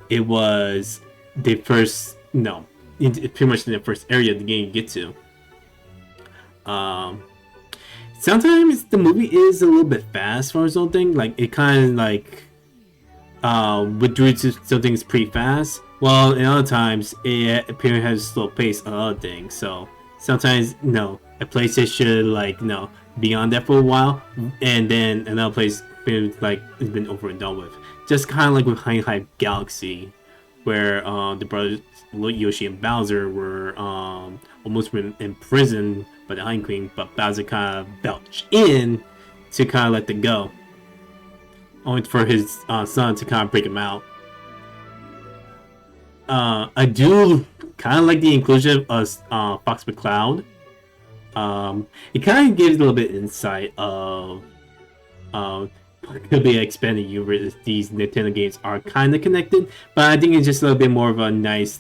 it was the first pretty much in the first area of the game you get to. Sometimes the movie is a little bit fast for its own thing. Like it kind of like withdrew to some things pretty fast. Well, in other times it apparently has a slow pace on other things. So sometimes a place should be on that for a while, and then another place has been over and done with. Just kind of like with High Galaxy, where the brothers Yoshi and Bowser were almost been imprisoned by the Hind Queen, but Bowser kind of belched in to kind of let them go, only for his son to kind of break him out. I do kind of like the inclusion of Fox McCloud. It kind of gives a little bit of insight of could be expanded universe. These Nintendo games are kind of connected, but I think it's just a little bit more of a nice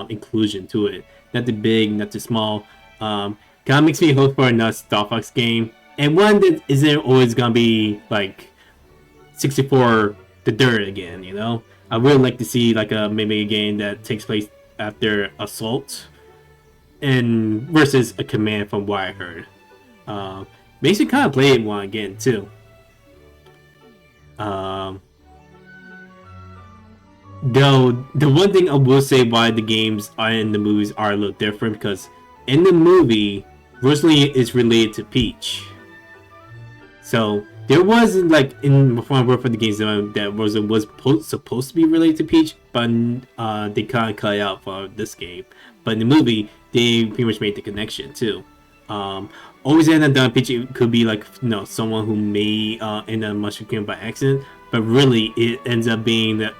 inclusion to it. Not too big, not too small. Kind of makes me hope for another Star Fox game, and one that isn't always gonna be like 64 the dirt again. I would like to see maybe a game that takes place after Assault, and versus a Command from what I heard. Makes me kind of play it one again too. Though the one thing I will say why the games and the movies are a little different, because in the movie, Rosalie is related to Peach. So there was like in before I worked for the games that was supposed to be related to Peach, but they kind of cut it out for this game. But in the movie, they pretty much made the connection too. Um, Always end up done. Peach could be like someone who may end up mushroom kingdom by accident, but really it ends up being that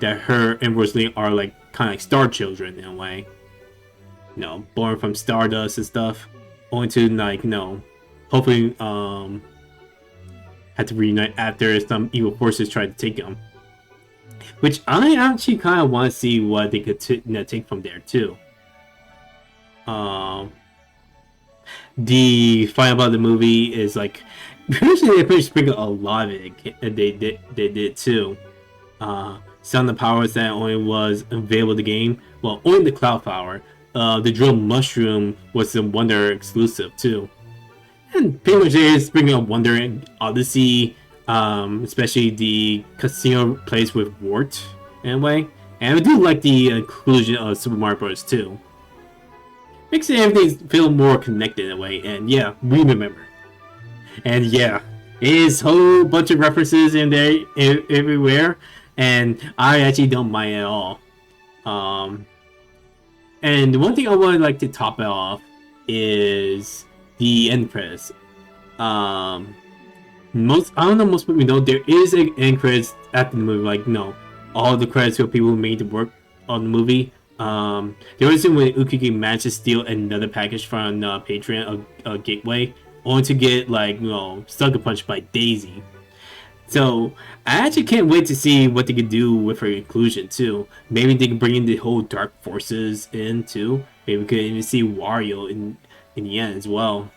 her and Rosalie are like kind of like star children in a way. Born from stardust and stuff, only to like hopefully had to reunite after some evil forces tried to take them. Which I actually kind of want to see what they could take from there too. The fight about the movie is like usually they pretty sprinkle a lot of it. They did too. Some of the powers that only was available in the game. Well, only the cloud power. The drill mushroom was the Wonder exclusive too. And pretty much it is bringing up Wonder and Odyssey, especially the casino place with Wart in a way. And I do like the inclusion of Super Mario Bros. Too. Makes everything feel more connected in a way, and yeah, we remember. And yeah, it is a whole bunch of references in there everywhere, and I actually don't mind at all. And the one thing I would like to top it off is the end credits. I don't know, most people know there is an end credits after the movie. Like all the credits for people who made the work on the movie. There was when Ukiki managed to steal another package from Patreon, a Gateway, only to get sucker punched by Daisy. So I actually can't wait to see what they could do with her inclusion too. Maybe they can bring in the whole dark forces in too. Maybe we could even see Wario in the end as well.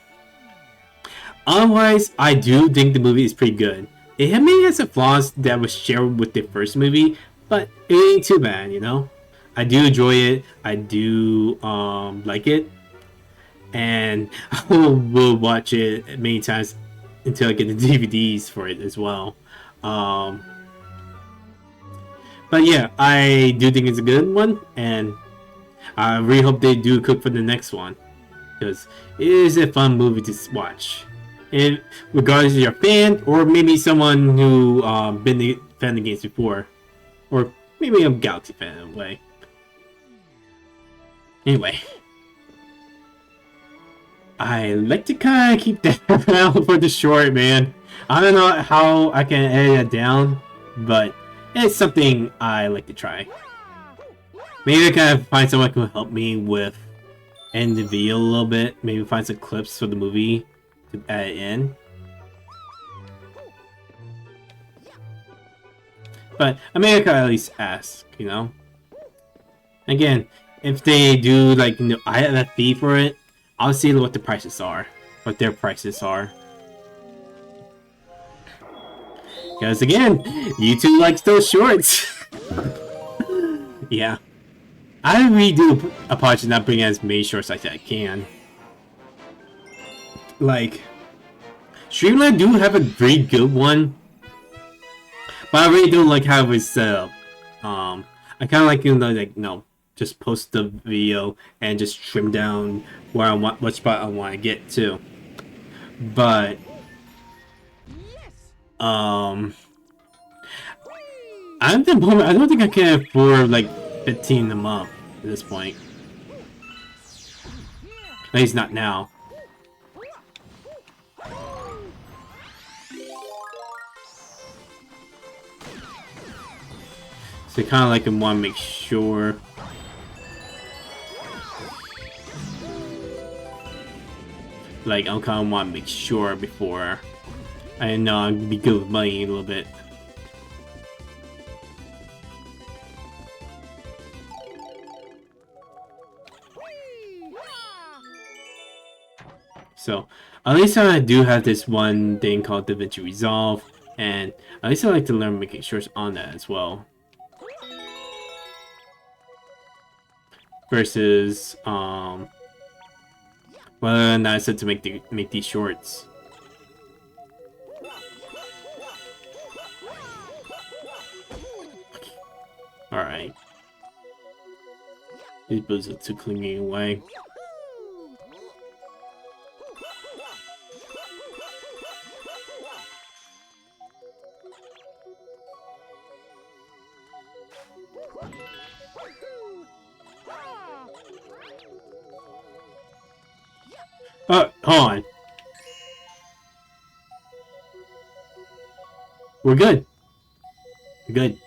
Otherwise, I do think the movie is pretty good. It maybe has some flaws that was shared with the first movie, but it ain't too bad, I do enjoy it. I do like it, and I will watch it many times until I get the DVDs for it as well. But yeah, I do think it's a good one, and I really hope they do cook for the next one, because it is a fun movie to watch. And regardless if you're a fan, or maybe someone who been a fan of the games before, or maybe a Galaxy fan in a way. Anyway, I like to kind of keep that out for the short, man. I don't know how I can edit it down, but it's something I like to try. Maybe I can find someone who can help me with end the video a little bit. Maybe find some clips for the movie to add it in. But I mean, I can at least ask, Again, if they do I have a fee for it, I'll see what the prices are, what their prices are. Because again, YouTube likes those shorts. Yeah, I really do apologize not bringing as many shorts like that I can. Streamline do have a very good one, but I really don't like how it's set up. I kind of like just post the video and just trim down where I want, what spot I want to get to. But at the moment, I don't think I can afford 15 them up at this point. At least not now. So kind of want to make sure. I kind of want to make sure before I know I'm gonna be good with money a little bit. So at least I do have this one thing called DaVinci Resolve, and at least I like to learn making sure it's on that as well. Versus whether or not I said to make these shorts. Alright. These boots are too clinging away. Hold on. We're good. We're good.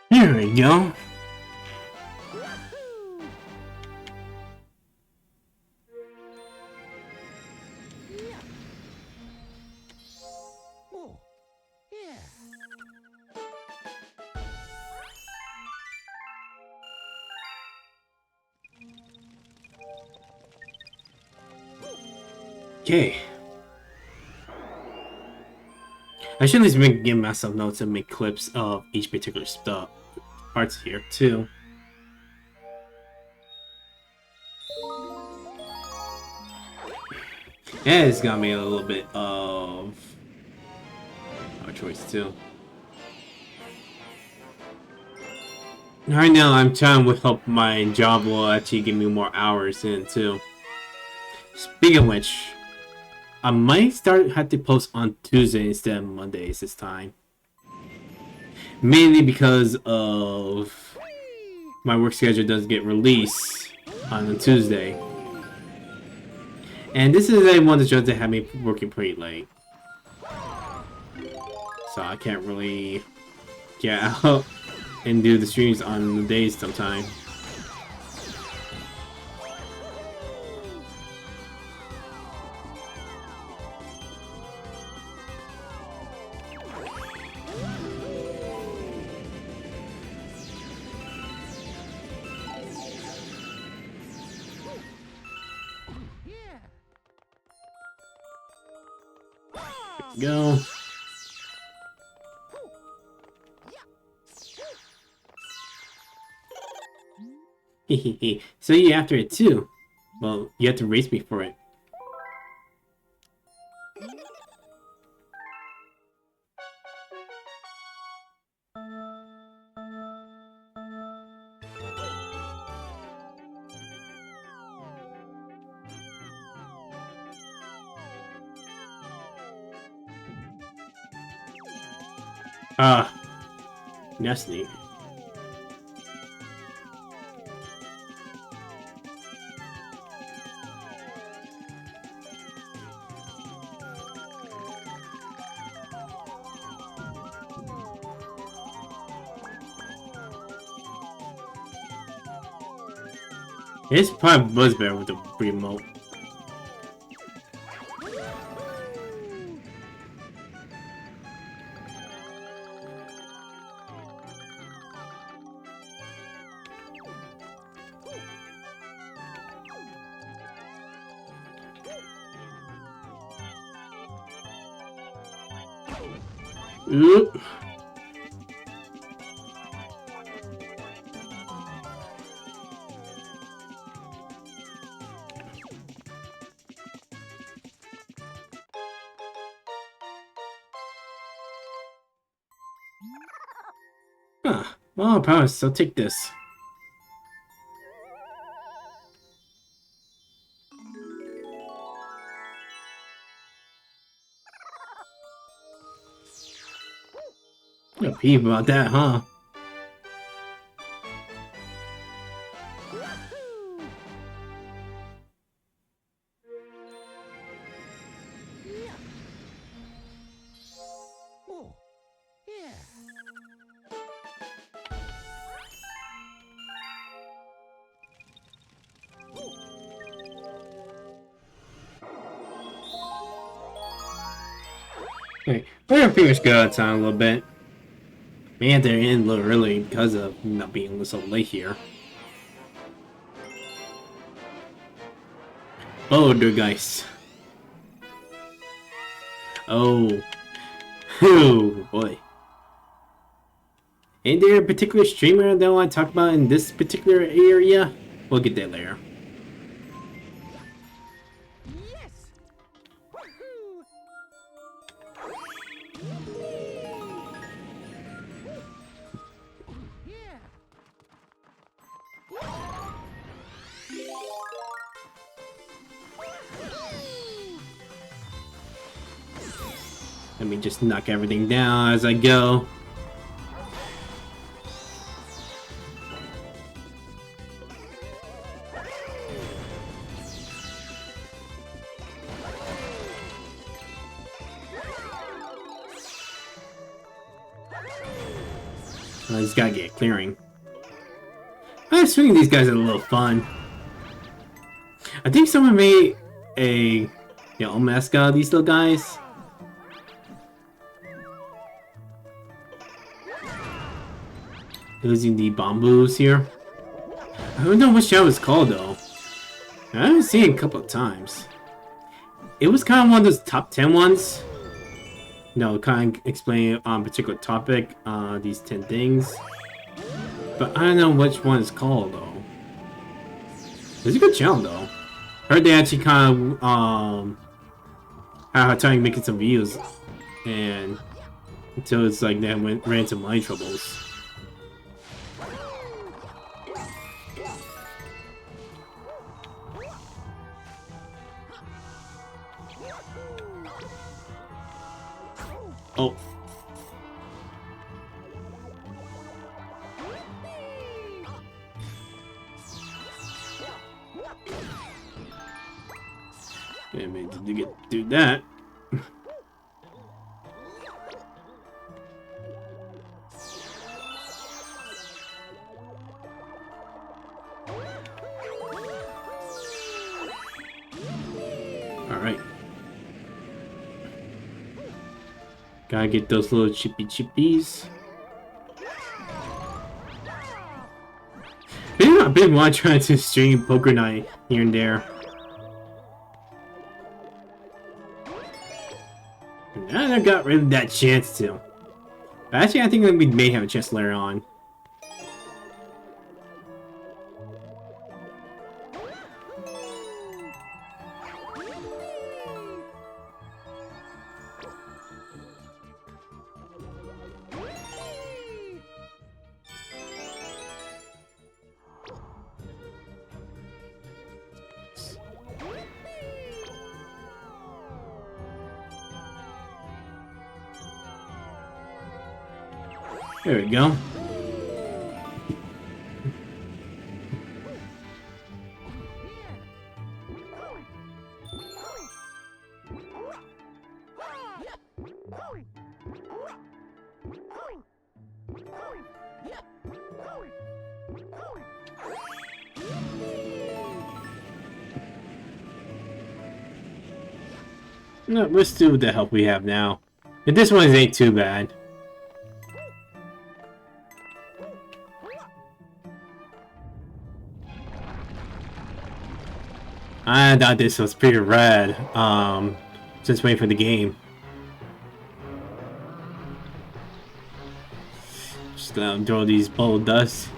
Here we go. Okay. I should at least give myself notes and make clips of each particular stuff parts here too. And it's got me a little bit of our choice too. Right now, I'm trying to hope my job will actually give me more hours in too. Speaking of which, I might have to post on Tuesday instead of Mondays this time. Mainly because of my work schedule doesn't get released on a Tuesday. And this is one of the shows that have me working pretty late. So I can't really get out and do the streams on the days sometime. Go. Hehehe. So you after it too? Well, you have to race me for it. Ah, that's neat. It's probably was better with the remote. Oop. Huh. Well, I promise, I'll take this. You're a peeve about that, huh? Okay, we're gonna pretty much go outside a little bit. Man, they're in a little early because of not being so late here. Oh, dear guys. Oh. Oh, boy. Ain't there a particular streamer that I want to talk about in this particular area? We'll get there later. Yes. Woohoo. Yeah. Let me just knock everything down as I go. I just gotta get clearing. I'm swinging these guys are a little fun. I think someone made a mascot of these little guys. Using the bamboos here. I don't know what show it's called though. I haven't seen it a couple of times. It was kind of one of those top 10 ones. Kind of explain on a particular topic, these 10 things. But I don't know which one it's called though. It's a good channel though. Heard they actually kind of how trying making some views, and until it's like they ran into money troubles. Oh. Yeah, maybe to get do that. All right. Gotta get those little chippies. I've been trying to stream Poker Night here and there. And I never got rid of that chance to. But actually, I think we may have a chance later on. There we go. No, let's do with the help we have now. And this one ain't too bad. I thought this was pretty rad, just waiting for the game. Just gonna throw these bowl dust.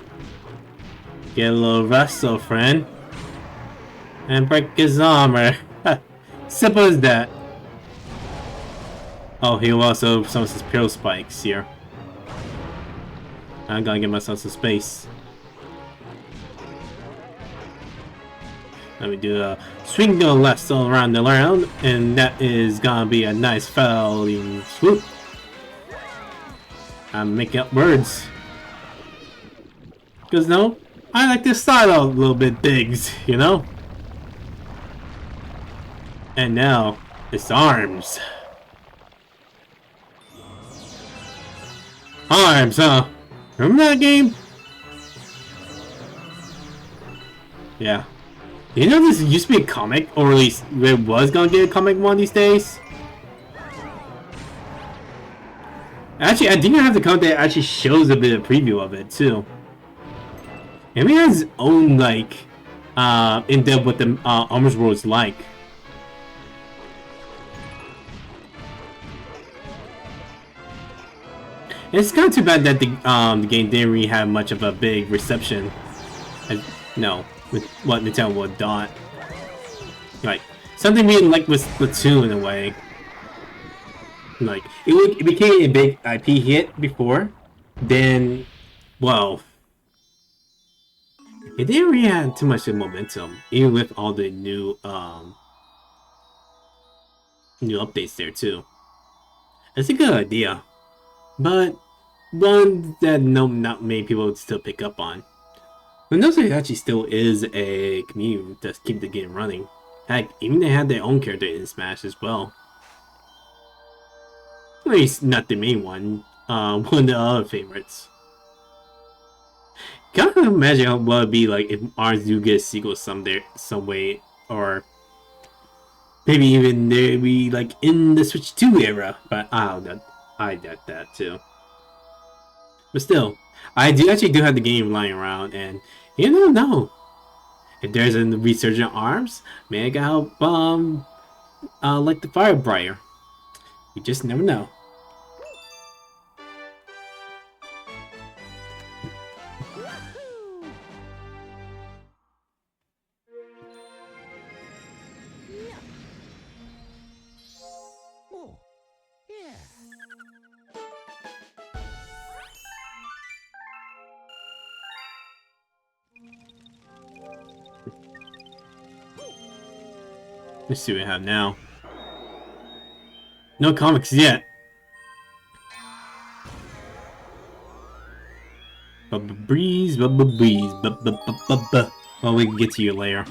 Get a little rest, old friend. And break his armor. Simple as that. Oh, he will also some of his pill spikes here. I'm gonna get myself some space. Let me do a swing to the left all around the round, and that is gonna be a nice falling swoop. I'm making up words. Cause no, I like to style out a little bit things, you know? And now, it's arms. Arms, huh? Remember that game? Yeah. You know this used to be a comic, or at least it was gonna get a comic one of these days? Actually, I think I have the code that actually shows a bit of preview of it too. And it has its own like in depth what the Armor's World is like. It's kind of too bad that the game didn't really have much of a big reception. As, no, with what Nintendo would thought. Like something we like with Splatoon in a way. Like it became a big IP hit before, then, well, it didn't really have too much momentum, even with all the new updates there too. It's a good idea, but one that not many people would still pick up on. But notice there actually still is a community to keep the game running. Heck, even they had their own character in Smash as well. At least not the main one. One of the other favorites. Can't imagine what it'd be like if ours do get a sequel some way, or maybe even maybe like in the Switch 2 era. But I doubt that too. But still, I do have the game lying around, and you don't know if there's a resurgent arms. Maybe I can help like the Fire Briar. You just never know. Yeah. Oh, yeah. Let's see what we have now. No comics yet. Breeze, breeze, well, we can get to you later.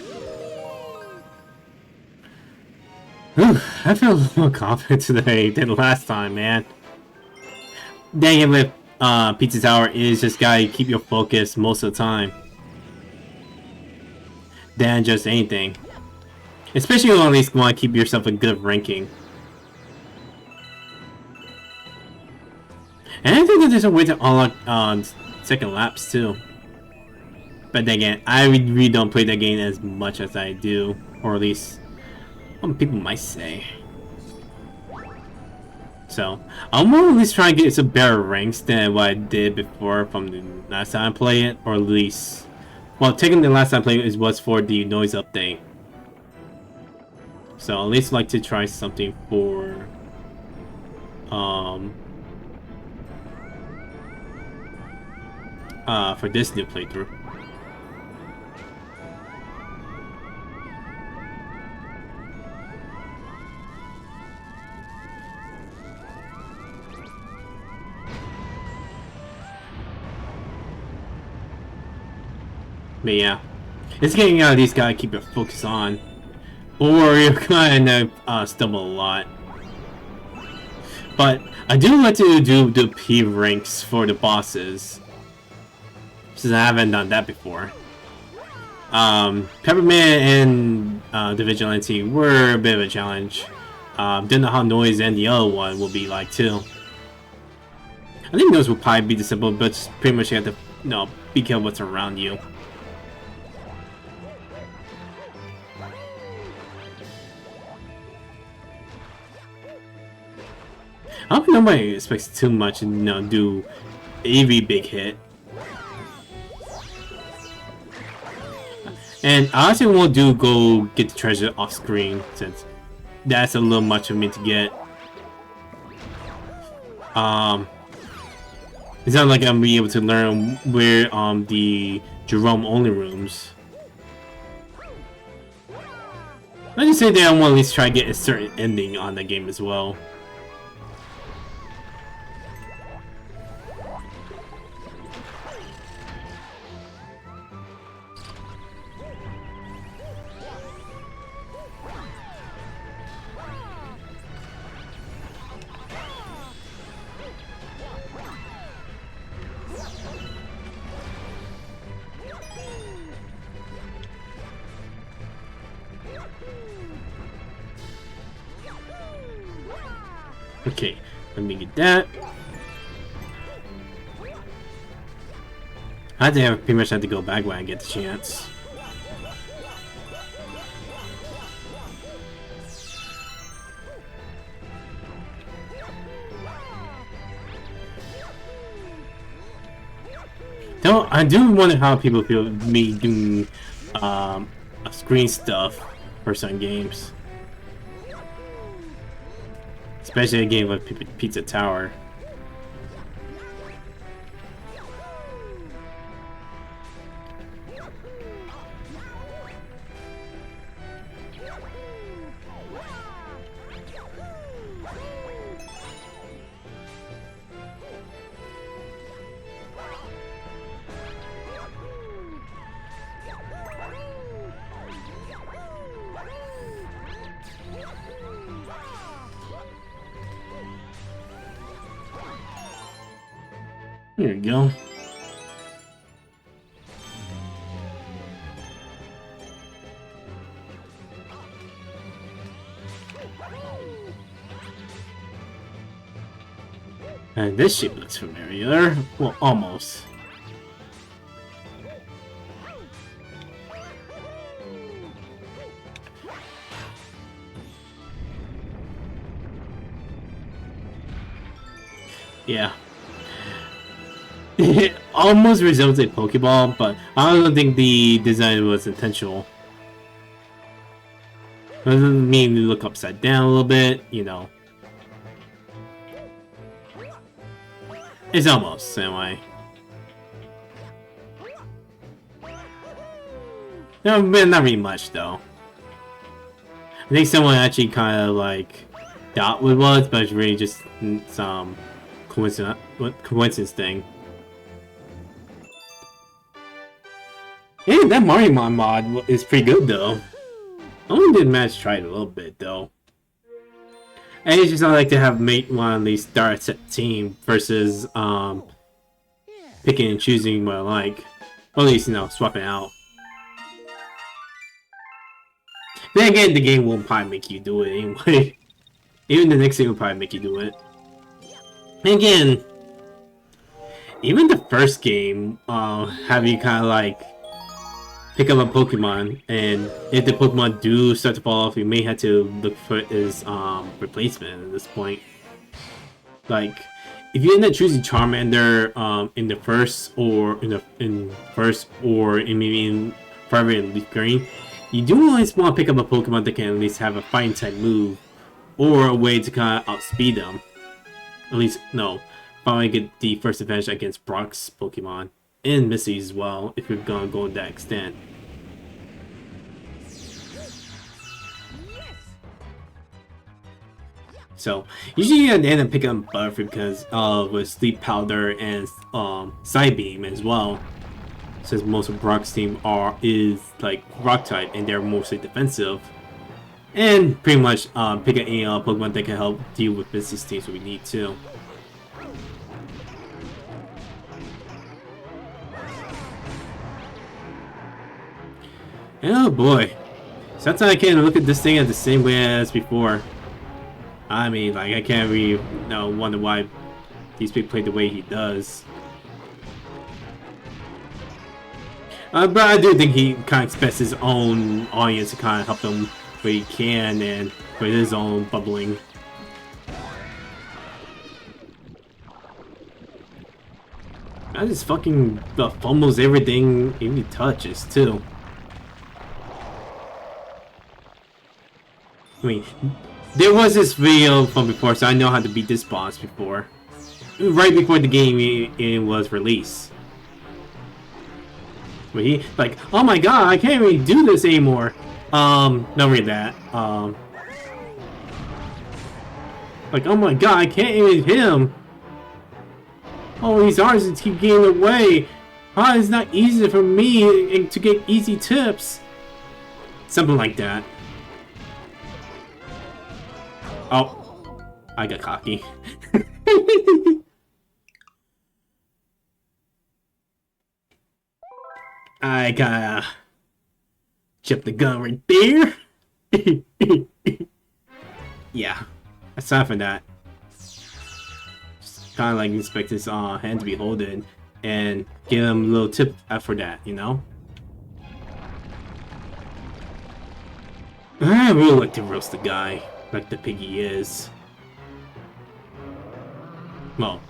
Whew, I feel a little more confident today than last time, man. Dang it, with Pizza Tower is just gotta keep your focus most of the time than just anything. Especially when you at least want to keep yourself a good ranking. And I think that there's a way to unlock second laps too. But then again, I really don't play that game as much as I do, or at least people might say. So I'm gonna at least try and get some better ranks than what I did before from the last time I played it, or at least, well, taking the last time I played it was for the noise update. So at least like to try something for this new playthrough. But yeah, it's getting out of these gotta keep your focus on, or you're gonna stumble a lot. But I do like to do the P ranks for the bosses, since I haven't done that before. Peppermint and the Vigilante were a bit of a challenge. Didn't know how Noise and the other one will be like too. I think those will probably be the simple, but just pretty much you have to be careful what's around you. I don't think nobody expects too much and do a big hit. And I actually won't go get the treasure off screen, since that's a little much for me to get. It's not like I'm gonna be able to learn where the Jerome only rooms. I just say that I want to at least try to get a certain ending on the game as well. Okay, let me get that. I think I pretty much have to go back when I get the chance. Though I do wonder how people feel me doing screen stuff for some games, especially a game like Pizza Tower. There you go. And this shape looks familiar. Well, almost. Yeah. It almost resembles a Pokeball, but I don't think the design was intentional. Doesn't mean you look upside down a little bit, you know. It's almost the same way. No, but not really much though. I think someone actually kind of like thought what it was, but it's really just some coincidence thing. Yeah, that Mario mod is pretty good though. I only did manage to try it a little bit though. And it's just I like to have one of these start set team versus picking and choosing what I like. Or at least, you know, swapping out. Then again, the game will probably make you do it anyway. Even the next thing will probably make you do it. And again, even the first game, have you kind of like pick up a Pokemon, and if the Pokemon do start to fall off, you may have to look for his replacement at this point. Like, if you end up choosing Charmander in the first or maybe in Forever and Leaf Green, you do always want to pick up a Pokemon that can at least have a fighting type move or a way to kind of outspeed them. At least, no, probably get the first advantage against Brock's Pokemon. And Missy's as well, if you're gonna go to that extent. So, usually you end up picking up Butterfree because with Sleep Powder and Psybeam as well. Since most of Brock's team is like Rock type and they're mostly defensive. And pretty much pick any Pokemon that can help deal with Missy's team so we need to. Oh boy. Sometimes I can't look at this thing as the same way as before. I mean, like, I can't really wonder why these people play the way he does. But I do think he kind of expects his own audience to kind of help him where he can and with his own bubbling. I just fucking fumbles everything he touches, too. I mean, there was this video from before, so I know how to beat this boss before. Right before the game was released. Where he, like, oh my god, I can't really do this anymore. Not really that. Like, oh my god, I can't even hit him. Oh, these artists keep getting away. How is not easy for me to get easy tips? Something like that. Oh, I got cocky. I gotta jump the gun right there. Yeah, aside from that, just kind of like expect his hand to be holding. and give him a little tip for that, you know? I really like to roast the guy, like the pig he is. Well,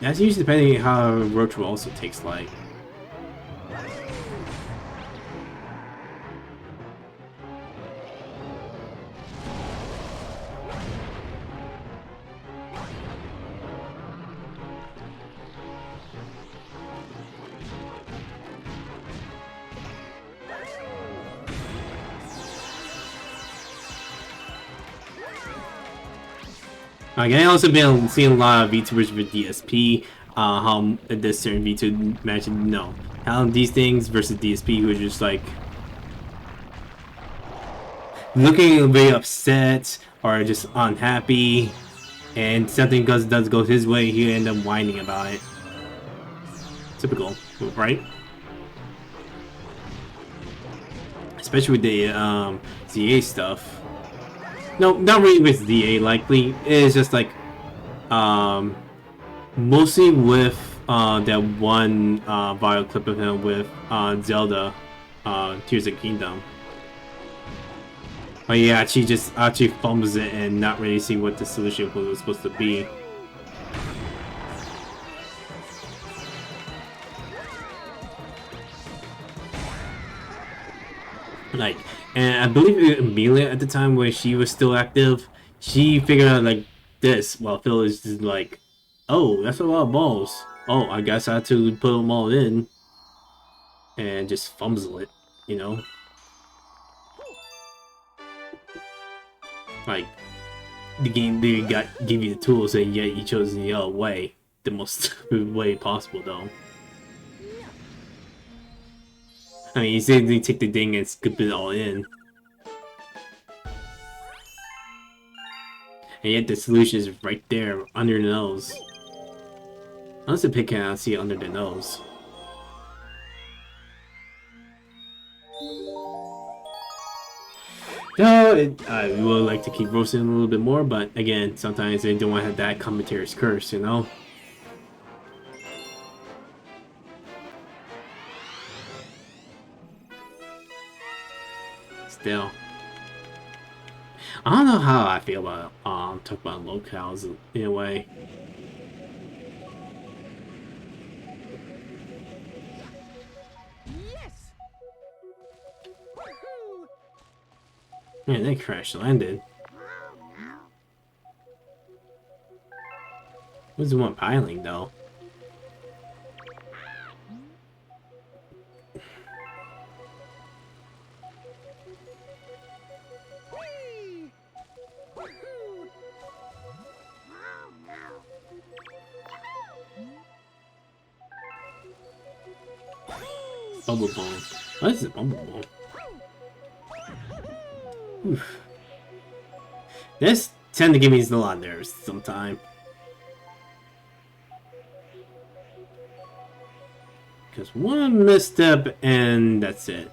that's usually depending on how Roach also takes light. I also been seeing a lot of VTubers with DSP, how this certain VTuber mentioned how these things versus DSP who are just like looking very upset or just unhappy, and something does go his way, he end up whining about it. Typical, right? Especially with the ZA stuff. No, not really with ZA likely. It's just like mostly with that one viral clip of him with Zelda Tears of Kingdom. But yeah, she just actually fumbles it and not really see what the solution was supposed to be. Like, and I believe Amelia at the time when she was still active, she figured out like this while Phil is just like, oh, that's a lot of balls. Oh, I guess I have to put them all in and just fumble it, you know? Like, the game they got give you the tools and yet you chose the other way. The most way possible though. I mean, you say they take the thing and scoop it all in. And yet the solution is right there, under the nose. Unless the pig cannot see it under the nose. No, I would like to keep roasting a little bit more, but again, sometimes they don't want to have that commentary's curse, you know? Still. I don't know how I feel about talk about locales in a way. Yes! Woohoo! Man, they crash landed. What's the one piling though? Whee! Woohoo! Bubble bomb. What is a bubble bomb? Oof. This tend to give me a lot of nerves sometimes. Because one misstep and that's it.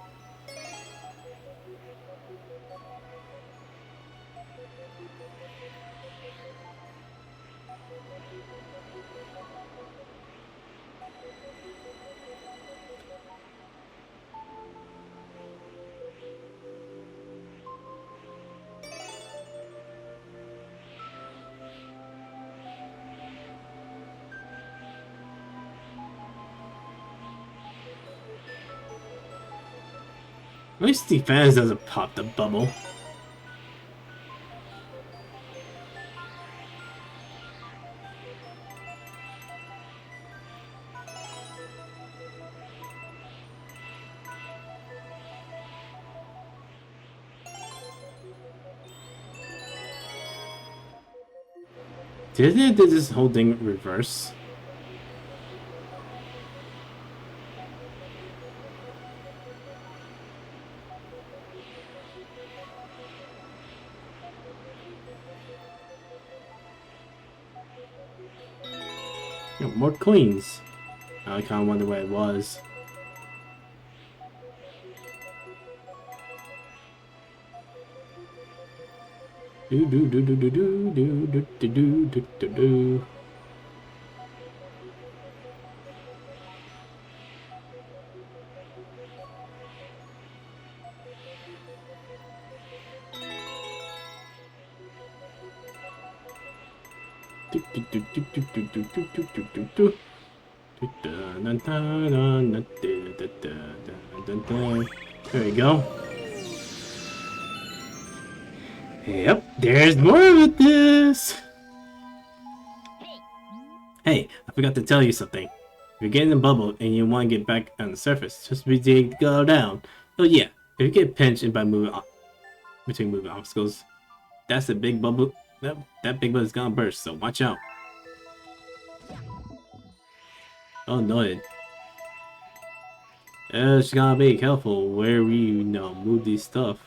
At least the fans doesn't pop the bubble. Did they do this whole thing reverse? Yeah, more queens. I kind of wonder what it was. Do do do do do do do do do do do do. There we go. Yep, there's more of this. Hey, I forgot to tell you something. If you're getting a bubble and you want to get back on the surface, just be to go down. Oh yeah, if you get pinched by between moving obstacles, that's a big bubble. That big bubble is gonna burst, so watch out. Oh no, just gotta be careful where we move these stuff.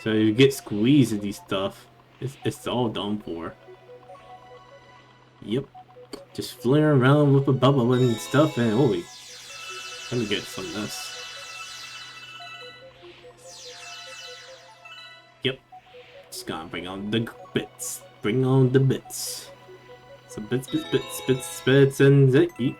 So if you get squeezed in these stuff, it's all done for. Yep. Just flaring around with a bubble and stuff, and holy, let me get some of this. Yep, just gonna bring on the bits. Bring on the bits. Some bits, and eat.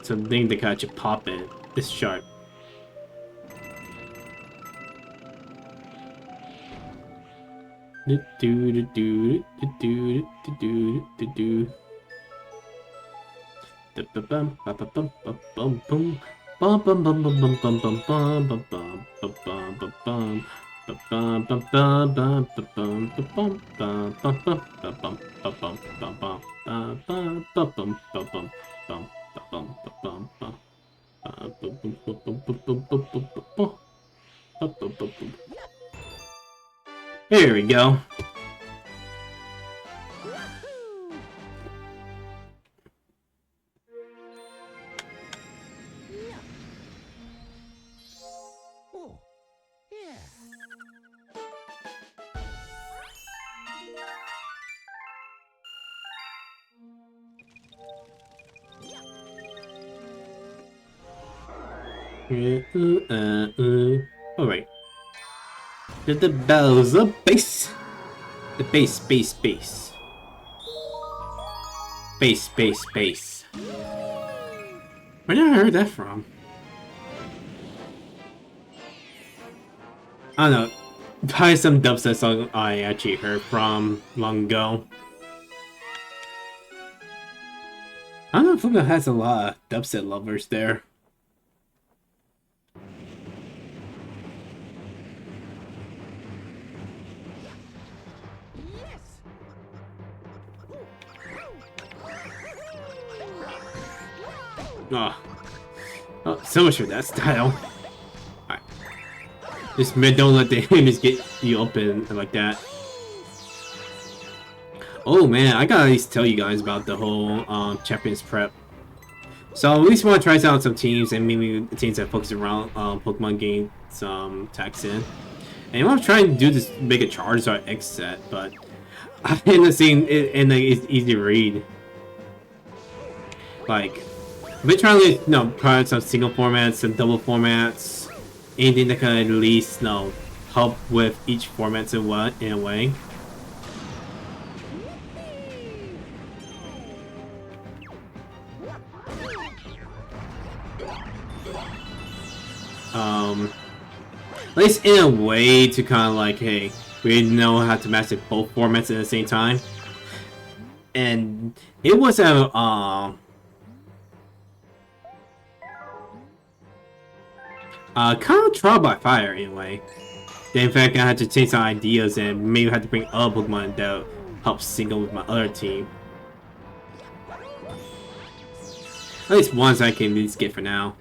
Something to catch a pop in. This sharp. Here we go. Oh, yeah. Alright. Did the bells of base? The base. Base. Where did I heard that from? I don't know. Probably some dubstep song I actually heard from long ago. I don't know if Fuga has a lot of dubstep lovers there. Yes. Oh, so much for that style. Alright. Just don't let the enemies get you open like that. Oh man, I gotta at least tell you guys about the whole Champions Prep. So at least want to try out some teams and maybe teams that focus around Pokemon games tax in. And I want to try and do this, make a Charizard X set, but I end up seeing it and it's easy to read. Like, I've been trying to try some single formats, some double formats, anything that can at least help with each format in a way. At least in a way to kind of like, hey, we know how to master both formats at the same time. And it was a kind of trial by fire anyway. In fact, I had to change some ideas and maybe had to bring other Pokemon that help single with my other team. At least ones I can at least get for now.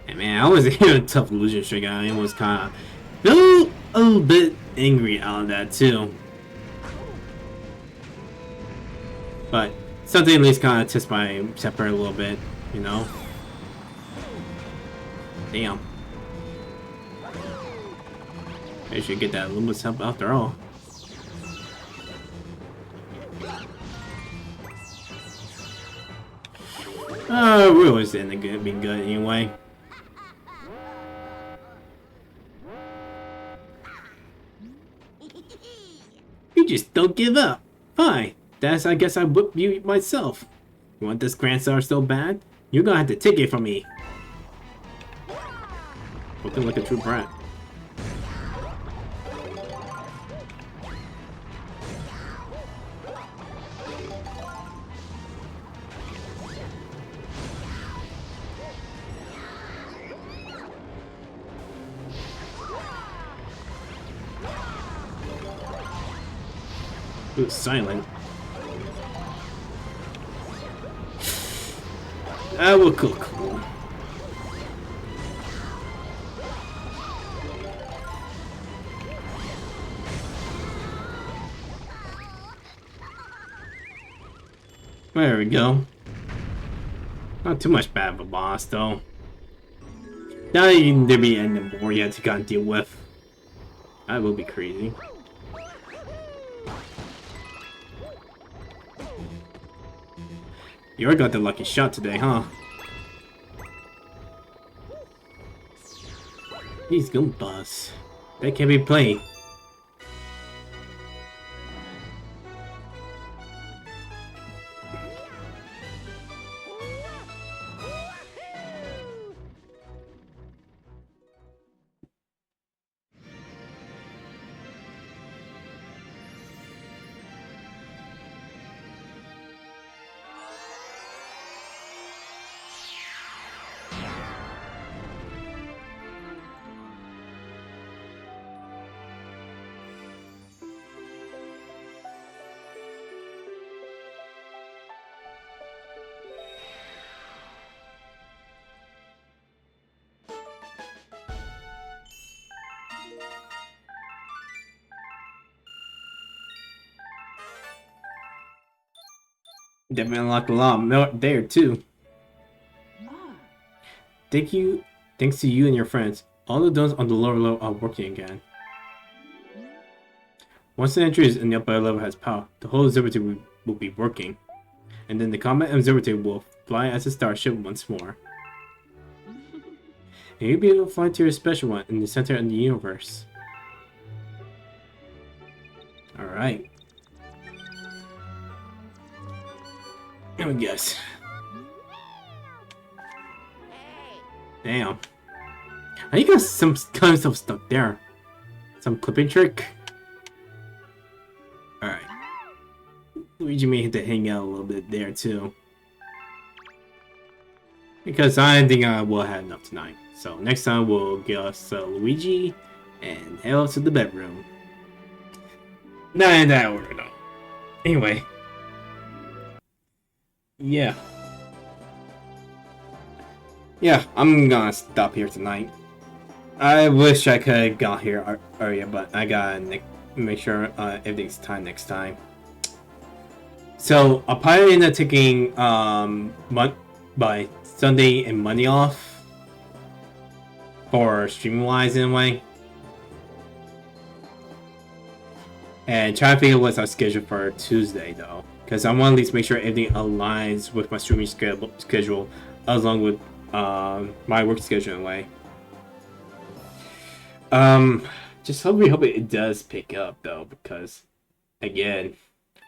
And man, I was in a tough illusion streak. I was kind of feel a little bit angry out of that too. But something at least kind of test my temper a little bit, you know. I should get that Luma's help after all. We always end up being good anyway. You just don't give up. Fine. I guess I whip you myself. You want this Grand Star so bad? You're gonna have to take it from me. Looking like a true brat. Ooh, silent. That would look cool. There we go. Not too much bad of a boss, though. Now there be any more yet to gotta deal with. That will be crazy. You got the lucky shot today, huh? These Goombas, they can't be played. Definitely unlocked a lot more there too. Thanks to you and your friends, all the doors on the lower level are working again. Once the entry in the upper level has power, the whole observatory will be working. And then the combat observatory will fly as a starship once more. And you'll be able to fly to your special one in the center of the universe. Alright. Let me guess. Damn. I think there's some kind of stuff stuck there. Some clipping trick. Alright. Luigi may have to hang out a little bit there too. Because I think I will have enough tonight. So next time we'll get us Luigi and head off to the bedroom. Not in that order though. Anyway. Yeah. Yeah, I'm gonna stop here tonight. I wish I could have got here earlier, but I gotta make sure everything's timed next time. So I'll probably end up taking by Sunday and Monday off for streaming wise anyway. And try to figure what's our schedule for Tuesday though. Because I want to at least make sure everything aligns with my streaming schedule along with my work schedule in a way. Just hope it does pick up though, because again,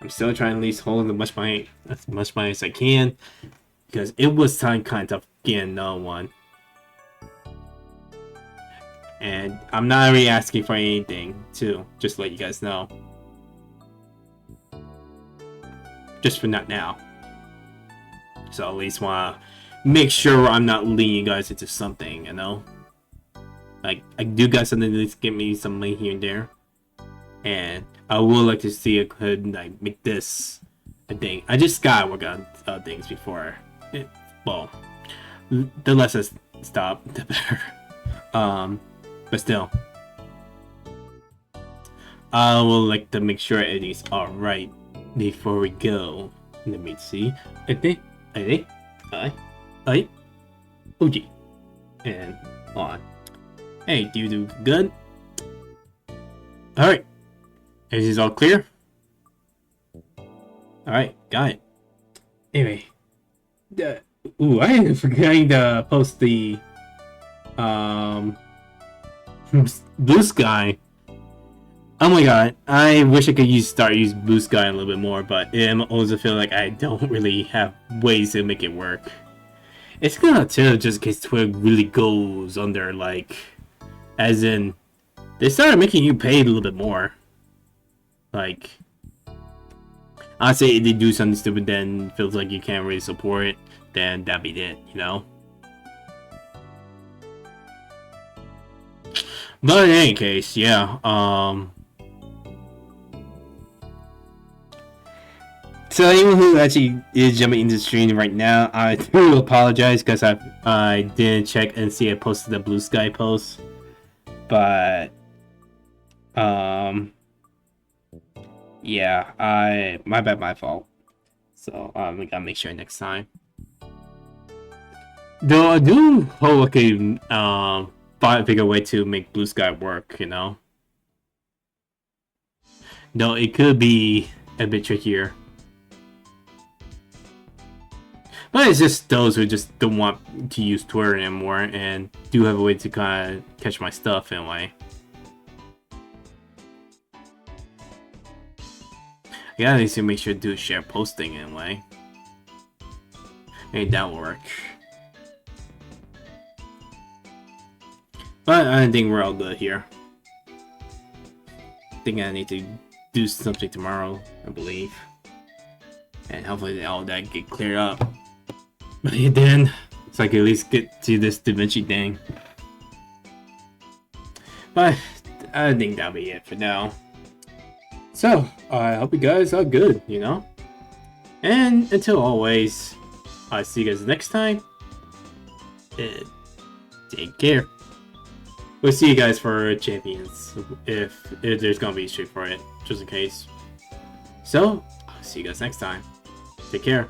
I'm still trying to at least hold as much money as I can, because it was time kind of getting another one. And I'm not really asking for anything too, just to let you guys know. Just for not now. So at least wanna make sure I'm not leading you guys into something, you know? Like, I do got something to at least give me some money here and there. And I would like to see if I could like make this a thing. I just gotta work on things before well, the less I stop, the better. But still, I would like to make sure everything's alright before we go. Let me see. OG. And on. Hey, do you do good? Alright. Everything's all clear? Alright, got it. Anyway. Ooh, I ended up forgetting to post the Blue Sky. Oh my god, I wish I could start using Blue Sky a little bit more, but I also feel like I don't really have ways to make it work. It's gonna tell just in case Twitter really goes under, like, as in, they started making you pay a little bit more. Like, I'd say if they do something stupid, then feels like you can't really support it, then that'd be it, you know? But in any case, yeah, so anyone who actually is jumping into the stream right now, I do apologize because I didn't check and see I posted the Blue Sky post, but yeah, my bad, my fault. So we gotta make sure next time. Though I do hope I can find a bigger way to make Blue Sky work, you know. Though it could be a bit trickier. But it's just those who just don't want to use Twitter anymore and do have a way to kind of catch my stuff anyway. Yeah, I need to make sure to do share posting anyway. Maybe that will work. But I think we're all good here. I think I need to do something tomorrow, I believe. And hopefully all that get cleared up. But then, so I can at least get to this Da Vinci thing. But I think that'll be it for now. So, I hope you guys are good, you know? And until always, I'll see you guys next time. And take care. We'll see you guys for Champions, if there's gonna be a stream for it, just in case. So, I'll see you guys next time. Take care.